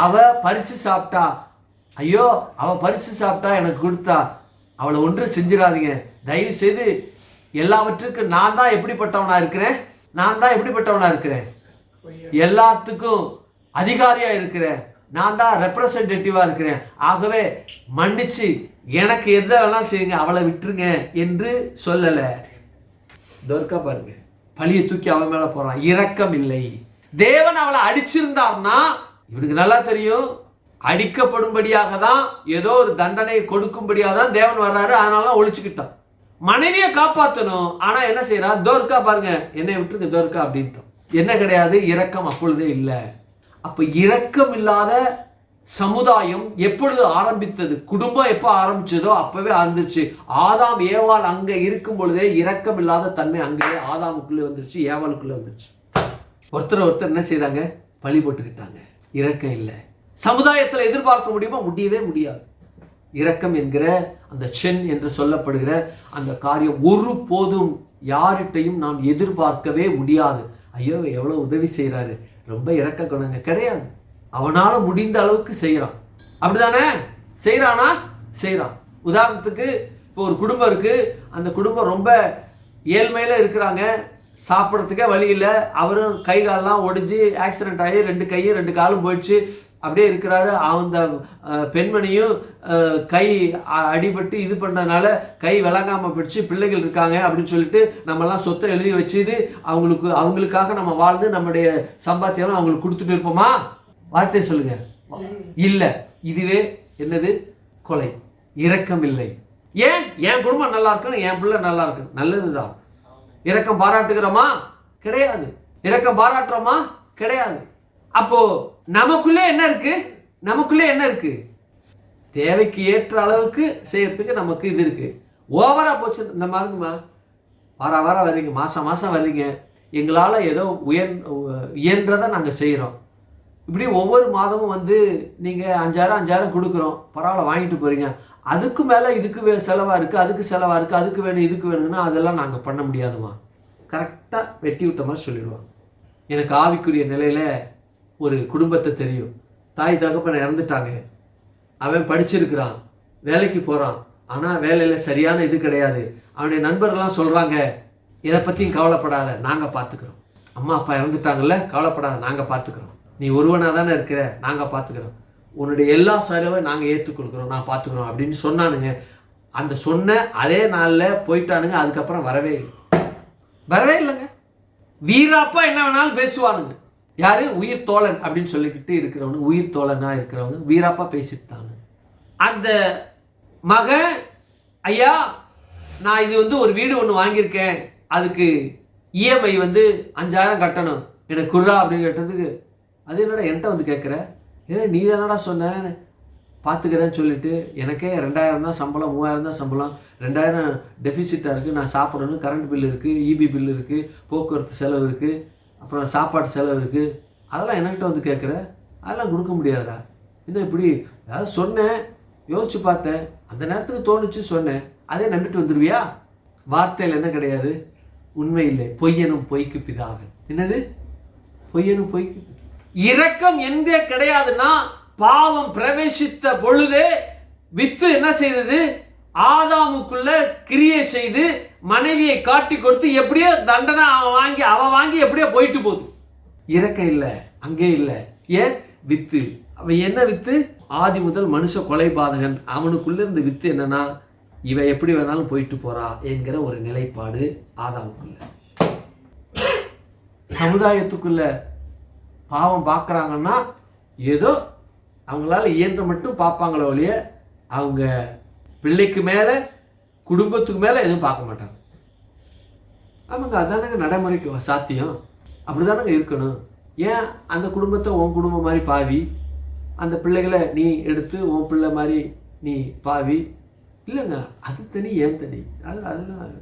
S1: அவ பறிச்சு சாப்பிட்டா, ஐயோ அவ பறிச்சு சாப்பிட்டா எனக்கு கொடுத்தா, அவளை ஒன்றும் செஞ்சிடாதீங்க தயவு செய்து. எல்லாவற்றுக்கும் நான் தான் எப்படிப்பட்டவனா இருக்கிறேன், எல்லாத்துக்கும் அதிகாரியா இருக்கிறேன், நான் தான் ரெப்ரசன்டேட்டிவா இருக்கிறேன். ஆகவே மன்னிச்சு எனக்கு எதை வேணாலும் செய்யுங்க, அவளை விட்டுருங்க என்று சொல்லல. தோர்க்கா பாருங்க, பழியை தூக்கி அவன் மேல போறான். இரக்கம் இல்லை. தேவன் அவளை அடிச்சிருந்தார்னா இவனுக்கு நல்லா தெரியும், அடிக்கப்படும்படியாக தான், ஏதோ ஒரு தண்டனை கொடுக்கும்படியாக தான் தேவன் வர்றாரு, அதனால ஒழிச்சுக்கிட்டான். மனைவியை காப்பாற்றணும். ஆனா என்ன செய்யறா? தோர்க்கா பாருங்க, என்னை விட்டுருங்க தோர்க்கா அப்படின்ட்டு. என்ன கிடையாது? இரக்கம் அப்பொழுதே இல்லை. அப்ப இரக்கம் இல்லாத சமுதாயம் எப்பொழுது ஆரம்பித்தது? குடும்பம் எப்ப ஆரம்பிச்சதோ அப்பவே ஆரம்பிச்சு. ஆதாம் ஏவாள் அங்க இருக்கும் பொழுதே இரக்கம் இல்லாத தன்மை அங்கேயே ஆதாமுக்குள்ளே வந்துருச்சு, ஏவாளுக்குள்ள வந்துருச்சு. ஒருத்தர் என்ன செய்தாங்க? பழி போட்டுக்கிட்டாங்க. இரக்கம் இல்லை. சமுதாயத்தில் எதிர்பார்க்க முடியுமா? முடியவே முடியாது. இரக்கம் என்கிற அந்த சென் என்று சொல்லப்படுகிற அந்த காரியம் ஒரு போதும் யார்கிட்டையும் நாம் எதிர்பார்க்கவே முடியாது. ஐயோ எவ்வளவு உதவி செய்யறாரு, ரொம்ப இரக்க குணங்க கிடையாது. அவனால முடிந்த அளவுக்கு செய்யறான். அப்படிதானே? செய்யறான். உதாரணத்துக்கு இப்போ ஒரு குடும்பம் இருக்கு, அந்த குடும்பம் ரொம்ப ஏழ்மையில இருக்கிறாங்க, சாப்பிட்றதுக்கே வழி இல்லை, அவரும் கை காலெல்லாம் ஒடிஞ்சு ஆக்சிடென்ட் ஆகி 2 கையும் 2 காலும் போயிடுச்சு, அப்படியே இருக்கிறாரு. அந்த பெண்மணியும் கை அடிபட்டு இது பண்ணதுனால கை விளங்காம போயிடுச்சு, பிள்ளைகள் இருக்காங்க அப்படின்னு சொல்லிட்டு நம்மெல்லாம் சொத்தை எழுதி வச்சுட்டு அவங்களுக்காக நம்ம வாழ்ந்து நம்முடைய சம்பாத்தியம் அவங்களுக்கு கொடுத்துட்டு இருப்போமா? வார்த்தை சொல்லுங்க, இல்ல. இதுவே என்னது? கொலை. இரக்கம் இல்லை. ஏன்? என் குடும்பம் நல்லா இருக்கணும், என் பிள்ளை நல்லா இருக்கு, நல்லதுதான். இரக்கம் பாராட்டுகிறோமா? கிடையாது. இரக்கம் பாராட்டுறோமா? கிடையாது. அப்போ நமக்குள்ளே என்ன இருக்கு? தேவைக்கு ஏற்ற அளவுக்கு செய்யறதுக்கு நமக்கு இது இருக்கு. ஓவரா போச்சு. இந்த மாதிரிமா வார வர்றீங்க, மாசம் வர்றீங்க, எங்களால் ஏதோ இயன்றதை நாங்கள் செய்கிறோம். இப்படி ஒவ்வொரு மாதமும் நீங்கள் 5000 கொடுக்குறோம், பரவாயில்ல வாங்கிட்டு போகிறீங்க. அதுக்கு மேலே இதுக்கு செலவாக இருக்குது, அதுக்கு செலவாக இருக்குது, அதுக்கு வேணும் இதுக்கு வேணும்னா அதெல்லாம் நாங்கள் பண்ண முடியாதுமா. கரெக்டாக வெட்டி விட்ட மாதிரி சொல்லிடுவாங்க. எனக்கு ஆவிக்குரிய நிலையில் ஒரு குடும்பத்தை தெரியும். தாய் தகப்பனை இறந்துட்டாங்க, அவன் படிச்சிருக்கிறான், வேலைக்கு போகிறான், ஆனால் வேலையில் சரியான இது கிடையாது. அவனுடைய நண்பர்கள்லாம் சொல்கிறாங்க, இதை பற்றியும் கவலைப்படாத, நாங்கள் பார்த்துக்கிறோம். அம்மா அப்பா இறந்துட்டாங்கல்ல, கவலைப்படாத, நாங்கள் பார்த்துக்கிறோம். நீ ஒருவனாக தானே இருக்கிற, நாங்கள் பார்த்துக்கிறோம். உன்னுடைய எல்லா செலவை நாங்கள் ஏற்றுக்கொடுக்குறோம், நான் பார்த்துக்கிறோம் அப்படின்னு சொன்னானுங்க. அந்த சொன்ன அதே நாளில் போயிட்டானுங்க. அதுக்கப்புறம் வரவே இல்லைங்க. வீராப்பா என்ன வேணாலும் பேசுவானுங்க. யாரு? உயிர் தோழன் அப்படின்னு சொல்லிக்கிட்டு இருக்கிறவங்க, உயிர் தோழனா இருக்கிறவங்க வீராப்பா பேசிட்டாங்க. அந்த மகன், ஐயா நான் இது ஒரு வீடு ஒன்று வாங்கியிருக்கேன், அதுக்கு இஎம்ஐ 5000 கட்டணும், எனக்கு குர்ரா அப்படின்னு கேட்டதுக்கு, அது என்னடா என்கிட்ட கேட்குற, ஏன்னா நீ தானடா சொன்ன பார்த்துக்கிறேன்னு சொல்லிட்டு, எனக்கே 2000 தான் சம்பளம், 3000 தான் சம்பளம், 2000 டெஃபிசிட்டாக இருக்குது, நான் சாப்பிடணும், கரண்ட் பில் இருக்குது, இபி பில் இருக்குது, போக்குவரத்து செலவு இருக்குது, அப்புறம் சாப்பாட்டு செலவு இருக்குது, அதெல்லாம் என்கிட்ட கேட்குற, அதெல்லாம் கொடுக்க முடியாதா? இன்னும் இப்படி அதாவது சொன்னேன், யோசிச்சு பார்த்தேன், அந்த நேரத்துக்கு தோணுச்சு சொன்னேன், அதே நம்பிட்டு வந்துடுவியா? வார்த்தையில் என்ன கிடையாது? உண்மை இல்லை. பொய்யனும் பொய்க்கு பிதாவன். என்னது? பொய்யனும் பொய்க்கு. இரக்கம் எங்கே கிடையாதுன்னா, பாவம் பிரவேசித்த பொழுதே வித்து என்ன செய்தது? ஆதாமுக்குள்ள கிரியை செய்து மனைவியை காட்டி கொடுத்து எப்படியோ தண்டனை அவ வாங்கி எப்படியோ போயிட்டு போகுது. இரக்கம் இல்லை, அங்கே இல்லை. ஏன்? வித்து. அவன் என்ன வித்து? ஆதி முதல் மனுஷ கொலைபாதகன், அவனுக்குள்ள இருந்த வித்து என்னன்னா, இவ எப்படி வேணாலும் போயிட்டு போறா என்கிற ஒரு நிலைப்பாடு ஆதாமுக்குள்ள. சமுதாயத்துக்குள்ள பாவம் பார்க்குறாங்கன்னா ஏதோ அவங்களால இயன்ற மட்டும் பார்ப்பாங்களே ஒழிய, அவங்க பிள்ளைக்கு மேலே குடும்பத்துக்கு மேலே எதுவும் பார்க்க மாட்டாங்க. ஆமாங்க, அதானங்க நடைமுறைக்கு சாத்தியம். அப்படி தானங்க இருக்கணும். ஏன் அந்த குடும்பத்தை உன் குடும்பம் மாதிரி பாவி, அந்த பிள்ளைகளை நீ எடுத்து உன் பிள்ளை மாதிரி நீ பாவி, இல்லைங்க, அது தனி ஏன் தனி, அதெல்லாம்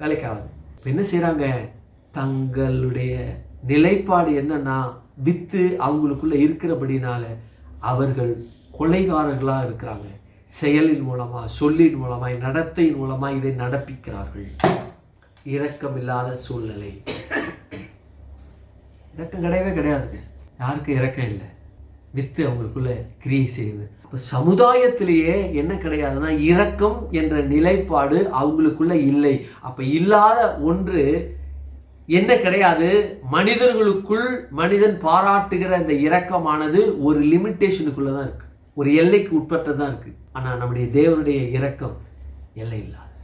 S1: வேலைக்காகாது. இப்போ என்ன செய்கிறாங்க, தங்களுடைய நிலைப்பாடு என்னன்னா வித்து அவங்களுக்குள்ள இருக்கிறபடினால அவர்கள் கொலைகாரர்களாக இருக்கிறாங்க. செயலின் மூலமாக, சொல்லின் மூலமாய், நடத்தையின் மூலமாக இதை நடப்பிக்கிறார்கள். இரக்கமில்லாத சூழ்நிலை. இரக்கம் கிடையவே கிடையாதுங்க, யாருக்கும் இரக்கம் இல்லை. வித்து அவங்களுக்குள்ள கிரியை செய்யுது. இப்போ சமுதாயத்திலேயே என்ன கிடையாதுன்னா இரக்கம் என்ற நிலைப்பாடு அவங்களுக்குள்ள இல்லை. அப்போ இல்லாத ஒன்று என்ன கிடையாது, மனிதர்களுக்குள் மனிதன் பாராட்டுகிற அந்த இரக்கமானது ஒரு லிமிட்டேஷனுக்குள்ள தான் இருக்கு, ஒரு எல்லைக்கு உட்பட்டதான் இருக்கு. ஆனால் நம்முடைய தேவனுடைய இரக்கம் எல்லை இல்லாதது.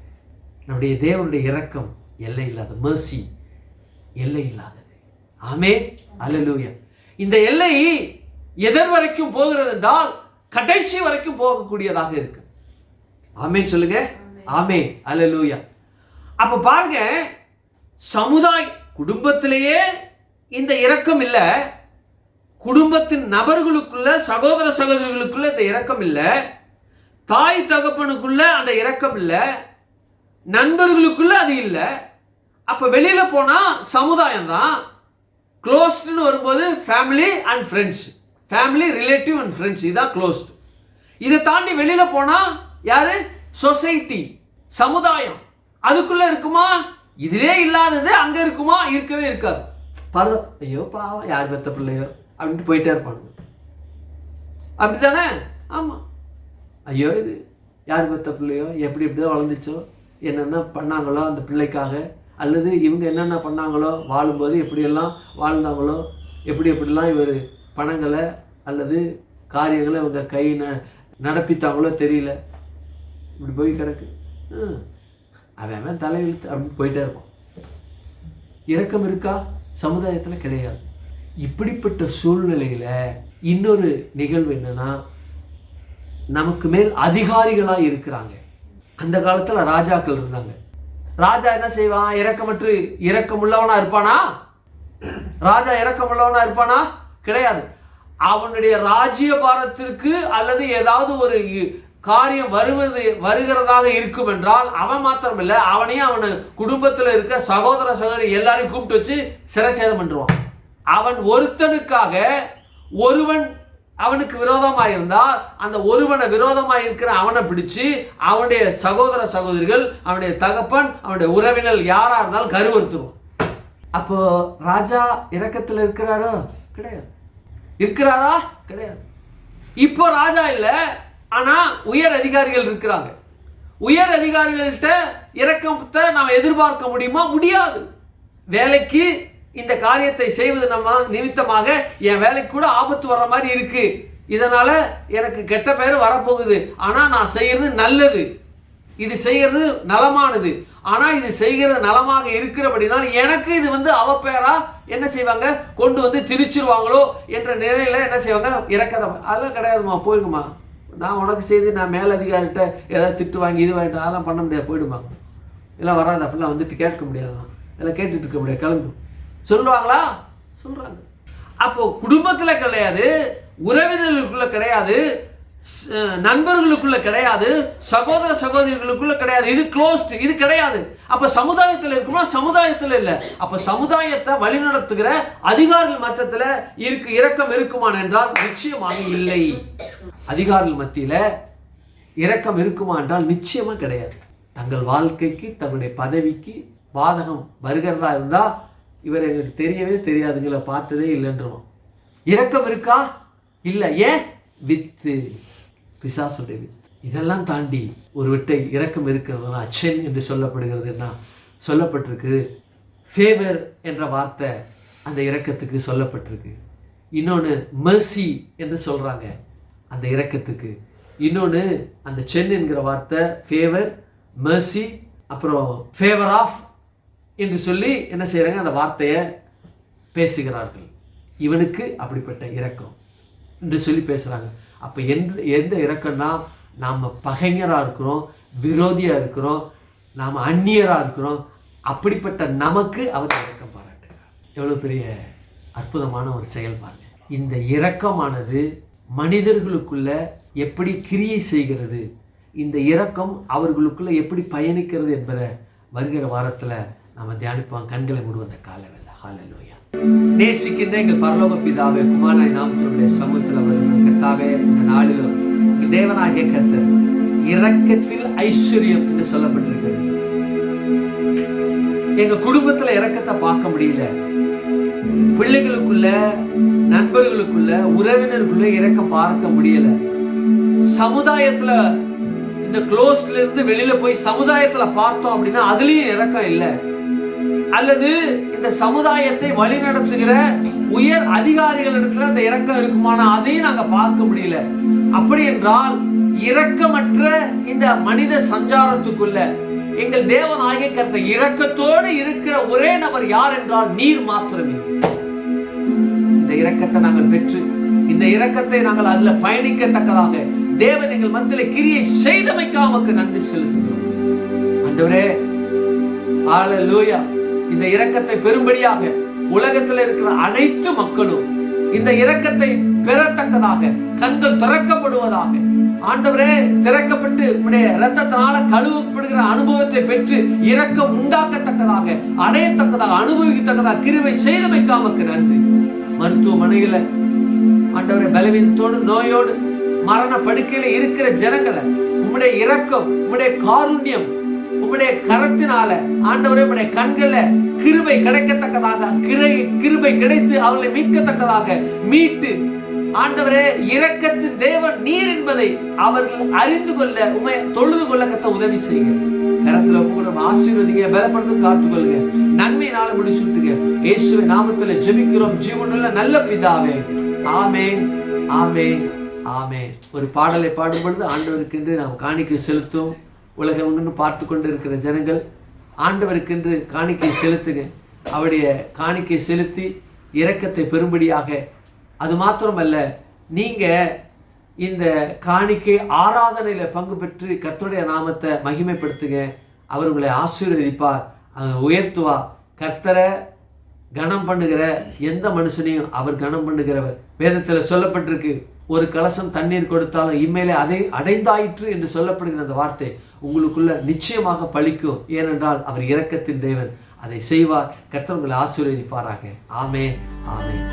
S1: நம்முடைய தேவனுடைய இரக்கம் எல்லை இல்லாத, மெர்சி எல்லை இல்லாதது. ஆமென், அல்லேலூயா. இந்த எல்லை எதர் வரைக்கும் போகிறது என்றால் கடைசி வரைக்கும் போகக்கூடியதாக இருக்கு. ஆமென் சொல்லுங்க. ஆமென், அல்லேலூயா. அப்ப பாருங்க, சமுதாய குடும்பத்திலேயே இந்த இரக்கம் இல்லை, குடும்பத்தின் நபர்களுக்குள்ள, சகோதர சகோதரிகளுக்குள்ள இந்த இரக்கம் இல்லை, தாய் தகப்பனுக்குள்ள அந்த இரக்கம் இல்லை, நண்பர்களுக்குள்ள அது இல்லை. அப்ப வெளியில போனா சமுதாயம் தான். க்ளோஸ்ட்னு வரும்போது family and friends, family, relative and friends, இதுதான் க்ளோஸ்ட். இதை தாண்டி வெளியில போனா யாரு, சொசைட்டி, சமுதாயம். அதுக்குள்ள இருக்குமா, இதுவே இல்லாதது அங்க இருக்குமா, இருக்கவே இருக்காது. பரவ, ஐயோ பாவம், யார் பெத்த பிள்ளையோ அப்படின்ட்டு போயிட்டே இருப்பாங்க. அப்படித்தானே? ஆமா, ஐயோ இது யார் பெத்த பிள்ளையோ, எப்படி எப்படிதான் வளர்ந்துச்சோ, என்னென்ன பண்ணாங்களோ அந்த பிள்ளைக்காக, அல்லது இவங்க என்னென்ன பண்ணாங்களோ, வாழும்போது எப்படியெல்லாம் வாழ்ந்தாங்களோ, எப்படிலாம் இவர் பணங்களை அல்லது காரியங்களை இவங்க கை நடப்பித்தாங்களோ தெரியல, இப்படி போய் கிடக்கு. அவன் தலையெழுத்து அப்படின்னு போயிட்டே இருப்பான். இரக்கம் இருக்கா? சமுதாயத்தில் கிடையாது. இப்படிப்பட்ட சூழ்நிலையில் இன்னொரு நிகழ்வு என்னன்னா, நமக்கு மேல் அதிகாரிகளாக இருக்கிறாங்க. அந்த காலத்தில் ராஜாக்கள் இருந்தாங்க. ராஜா என்ன செய்வான், இரக்கமுள்ளவனா இருப்பானா? ராஜா இரக்கமுள்ளவனா இருப்பானா? கிடையாது. அவனுடைய ராஜ்யபாரத்திற்கு அல்லது ஏதாவது ஒரு காரியம் வருகிறதாக இருக்கும் என்றால் அவன் மாத்திரமில்லை, அவனையும் அவன் குடும்பத்தில் இருக்க சகோதர சகோதரி எல்லாரையும் கூப்பிட்டு வச்சு சிறைச்சேதம் பண்ணுவான். அவன் ஒருத்தனுக்காக ஒருவன் அவனுக்கு விரோதமாக இருந்தால் அந்த ஒருவனை விரோதமாக இருக்கிற அவனை பிடிச்சு அவனுடைய சகோதர சகோதரிகள், அவனுடைய தகப்பன், அவனுடைய உறவினர் யாரா இருந்தாலும் கருவறுத்துருவான். அப்போ ராஜா இரக்கத்தில் இருக்கிறாரோ? கிடையாது. இருக்கிறாரா? கிடையாது. இப்போ ராஜா இல்லை, ஆனா உயர் அதிகாரிகள் இருக்கிறாங்க. உயர் அதிகாரிகள்கிட்ட இரக்கத்தை நாம் எதிர்பார்க்க முடியுமா? முடியாது. வேலைக்கு இந்த காரியத்தை செய்வது நம்ம நிமித்தமாக என் வேலைக்கு கூட ஆபத்து வர்ற மாதிரி இருக்கு, இதனால எனக்கு கெட்ட பேர் வரப்போகுது, ஆனா நான் செய்யறது நல்லது, இது செய்யறது நலமானது, ஆனா இது செய்கிறது நலமாக இருக்கிறபடினால் எனக்கு இது அவப்பேரா என்ன செய்வாங்க, கொண்டு வந்து திரிச்சிருவாங்களோ என்ற நிலையில என்ன செய்வாங்க, இறக்கத. அதெல்லாம் கிடையாதுமா, போயிடுமா, நான் உனக்கு செய்து நான் மேலதிகாரிட்ட ஏதாவது திட்டு வாங்கி இது வாங்கிட்டு அதெல்லாம் பண்ண முடியாது, போயிடுமா, எல்லாம் வராது, அப்படிலாம் வந்துட்டு கேட்க முடியாதான், எல்லாம் கேட்டுட்டு இருக்க முடியாது, கிளம்பு சொல்லுவாங்களா? சொல்றாங்க. அப்போ குடும்பத்துல கிடையாது, உறவினர்களுக்குள்ள கிடையாது, நண்பர்களுக்குள்ள கிடையாது, சகோதர சகோதரிகளுக்குள்ள கிடையாது, இது க்ளோஸ்ட், இது கிடையாது. அப்ப சமுதாயத்தில் இருக்குமா? சமுதாயத்தில் இல்லை. அப்ப சமுதாயத்தை வழிநடத்துகிற அதிகாரிகள் மட்டத்தில் இரக்கம் இருக்குமா என்றால் நிச்சயமாக இல்லை. அதிகாரிகள் மத்தியில இரக்கம் இருக்குமா என்றால் நிச்சயமா கிடையாது. தங்கள் வாழ்க்கைக்கு தங்களுடைய பதவிக்கு பாதகம் வருகிறதா இருந்தா இவர் எங்களுக்கு தெரியவே தெரியாதுங்களை பார்த்ததே இல்லைன்றோம். இரக்கம் இருக்கா? இல்லை. ஏன்? வித்து, பிசாசுடைய வித்து. இதெல்லாம் தாண்டி ஒரு விட்டை இரக்கம் இருக்கிறதுனா அச்சன் என்று சொல்லப்படுகிறதுனா சொல்லப்பட்டிருக்கு. ஃபேவர் என்ற வார்த்தை அந்த இரக்கத்துக்கு சொல்லப்பட்டிருக்கு. இன்னொன்று மெர்சி என்று சொல்றாங்க அந்த இரக்கத்துக்கு. இன்னொன்று அந்த சென் என்கிற வார்த்தை ஃபேவர், மெர்சி, அப்புறம் ஃபேவர் ஆஃப் என்று சொல்லி என்ன செய்யறாங்க, அந்த வார்த்தையை பேசுகிறார்கள். இவனுக்கு அப்படிப்பட்ட இரக்கம் என்று சொல்லி பேசுறாங்க. அப்ப எந்த இரக்கம்னா, நாம பகைஞரா இருக்கிறோம், விரோதியா இருக்கிறோம், நாம அந்நியரா இருக்கிறோம், அப்படிப்பட்ட நமக்கு அவர் இரக்கம் பாராட்டுகிறார். எவ்வளவு பெரிய அற்புதமான ஒரு செயல் பாருங்க. இந்த இரக்கமானது மனிதர்களுக்குள்ள எப்படி கிரியை செய்கிறது, இந்த இரக்கம் அவர்களுக்குள்ள எப்படி பயணிக்கிறது என்பதை வருகிற வாரத்துல நாம தியானிப்போம். கண்களை மூடுவந்த காலவேளை. ஹல்லேலூயா. நேசிக்கின்ற எங்கள் பரலோக பிதாவே, குமாரனாய் நாமத்தினுடைய சமூகத்தில் வருகிற கர்த்தாவே, இந்த நாளிலும் எங்கள் தேவனாகிய கர்த்தர் இரக்கத்தில் ஐஸ்வர்யம் என்று சொல்லப்பட்டிருக்கிறது. எங்க குடும்பத்துல இரக்கத்தை பார்க்க முடியல, பிள்ளைகளுக்குள்ள, நண்பர்களுக்குள்ள, உறவினருக்குள்ள இரக்கம் பார்க்க முடியல. சமுதாயத்துல இந்த க்ளோஸ்ல இருந்து வெளியில போய் சமுதாயத்துல பார்த்தோம் அப்படின்னா அதுலயும் இரக்கம் இல்லை. அல்லது இந்த சமுதாயத்தை வழிநடத்துகிற உயர் அதிகாரிகளிடத்துல அந்த இரக்கம் இருக்குமானா அதையும் நாங்க பார்க்க முடியல. அப்படி என்றால் இரக்கமற்ற இந்த மனித சஞ்சாரத்துக்குள்ள எங்கள் தேவனாகிய கர்த்தர் இரக்கத்தோடு இருக்கிற ஒரே நபர் யார் என்றால் நீர் மாத்திரமே. இந்த இரக்கத்தை நாங்கள் பெற்று, இந்த இரக்கத்தை நாங்கள் அதுல பயணிக்கத்தக்கதாக தேவன் எங்கள் மத்தியில் கிரியை செய்தமைக்காமக்கு நன்றி செலுத்துகிறோம். ஆண்டவரே, ஹல்லேலூயா. இந்த இரக்கத்தை பெரும்படியாக உலகத்தில் இருக்கிற அனைத்து மக்களும் இந்த இரக்கத்தை பெறத்தக்கதாக கண்கள் திறக்கப்படுவதாக. ஆண்டவரே, திறக்கப்பட்டு உம்முடைய இரத்தத்தினால கழுவப்படுகிற அனுபவத்தை பெற்று இரக்கம் உண்டாக்கத்தக்கதாக, அடையத்தக்கதாக, அனுபவிக்கத்தக்கதாக கிருபை செய்தமைக்காமக்கு நன்றி. மருத்துவமனையில ஆண்டவரே பலவீனத்தோடு, நோயோடு, மரண படுக்கையில இருக்கிற ஜனங்களை உம்முடைய இரக்கம், உம்முடைய காருண்யம், உம்முடைய கரத்தினால ஆண்டவரே உம்முடைய கண்கள கிருபை கிடைக்கத்தக்கதாக, கிருபை கிடைத்து அவர்களை மீட்கத்தக்கதாக மீட்டு, ஆண்டவரே இரக்கத்தின் தேவன் நீர் என்பதை அவர்கள் அறிந்து கொள்ள, உம்மை தொழுது கொள்ள கத்த உதவி செய்யுங்க. கரத்துல கூட ஆசீர்வதிங்க, பலப்படுத்தி காத்துக்கொள்ளுங்க, நன்மையினால முடிச்சுட்டுங்க. இயேசுவின் நாமத்துல ஜெபிக்கிறோம் ஜீவனுள்ள நல்ல பிதாவே. ஆமென், ஆமென், ஆமென். ஒரு பாடலை பாடும் பொழுது ஆண்டவருக்கென்று நாம் காணிக்கை செலுத்தும். உலகம் பார்த்து கொண்டு இருக்கிற ஜனங்கள் ஆண்டவருக்கென்று காணிக்கை செலுத்துங்க. அவருடைய காணிக்கை செலுத்தி இரக்கத்தை பெறும்படியாக. அது மாத்திரமல்ல, நீங்க இந்த காணிக்கை ஆராதனையில பங்கு பெற்று கர்த்தருடைய நாமத்தை மகிமைப்படுத்துங்க. அவர் உங்களை ஆசீர்வதிப்பார், உயர்த்துவார். கர்த்தரை கனம் பண்ணுகிற எந்த மனுஷனையும் அவர் கனம் பண்ணுகிறவர். வேதத்துல சொல்லப்பட்டிருக்கு, ஒரு கலசம் தண்ணீர் கொடுத்தாலும் இம்மையிலே அதை அடைந்தாயிற்று என்று சொல்லப்படுகிற அந்த வார்த்தை உங்களுக்குள்ள நிச்சயமாக பலிக்கும். ஏனென்றால் அவர் இரக்கத்தின் தேவன், அதை செய்வார். கர்த்தர் உங்களை ஆசீர்வதிப்பாராக. ஆமென், ஆமென்.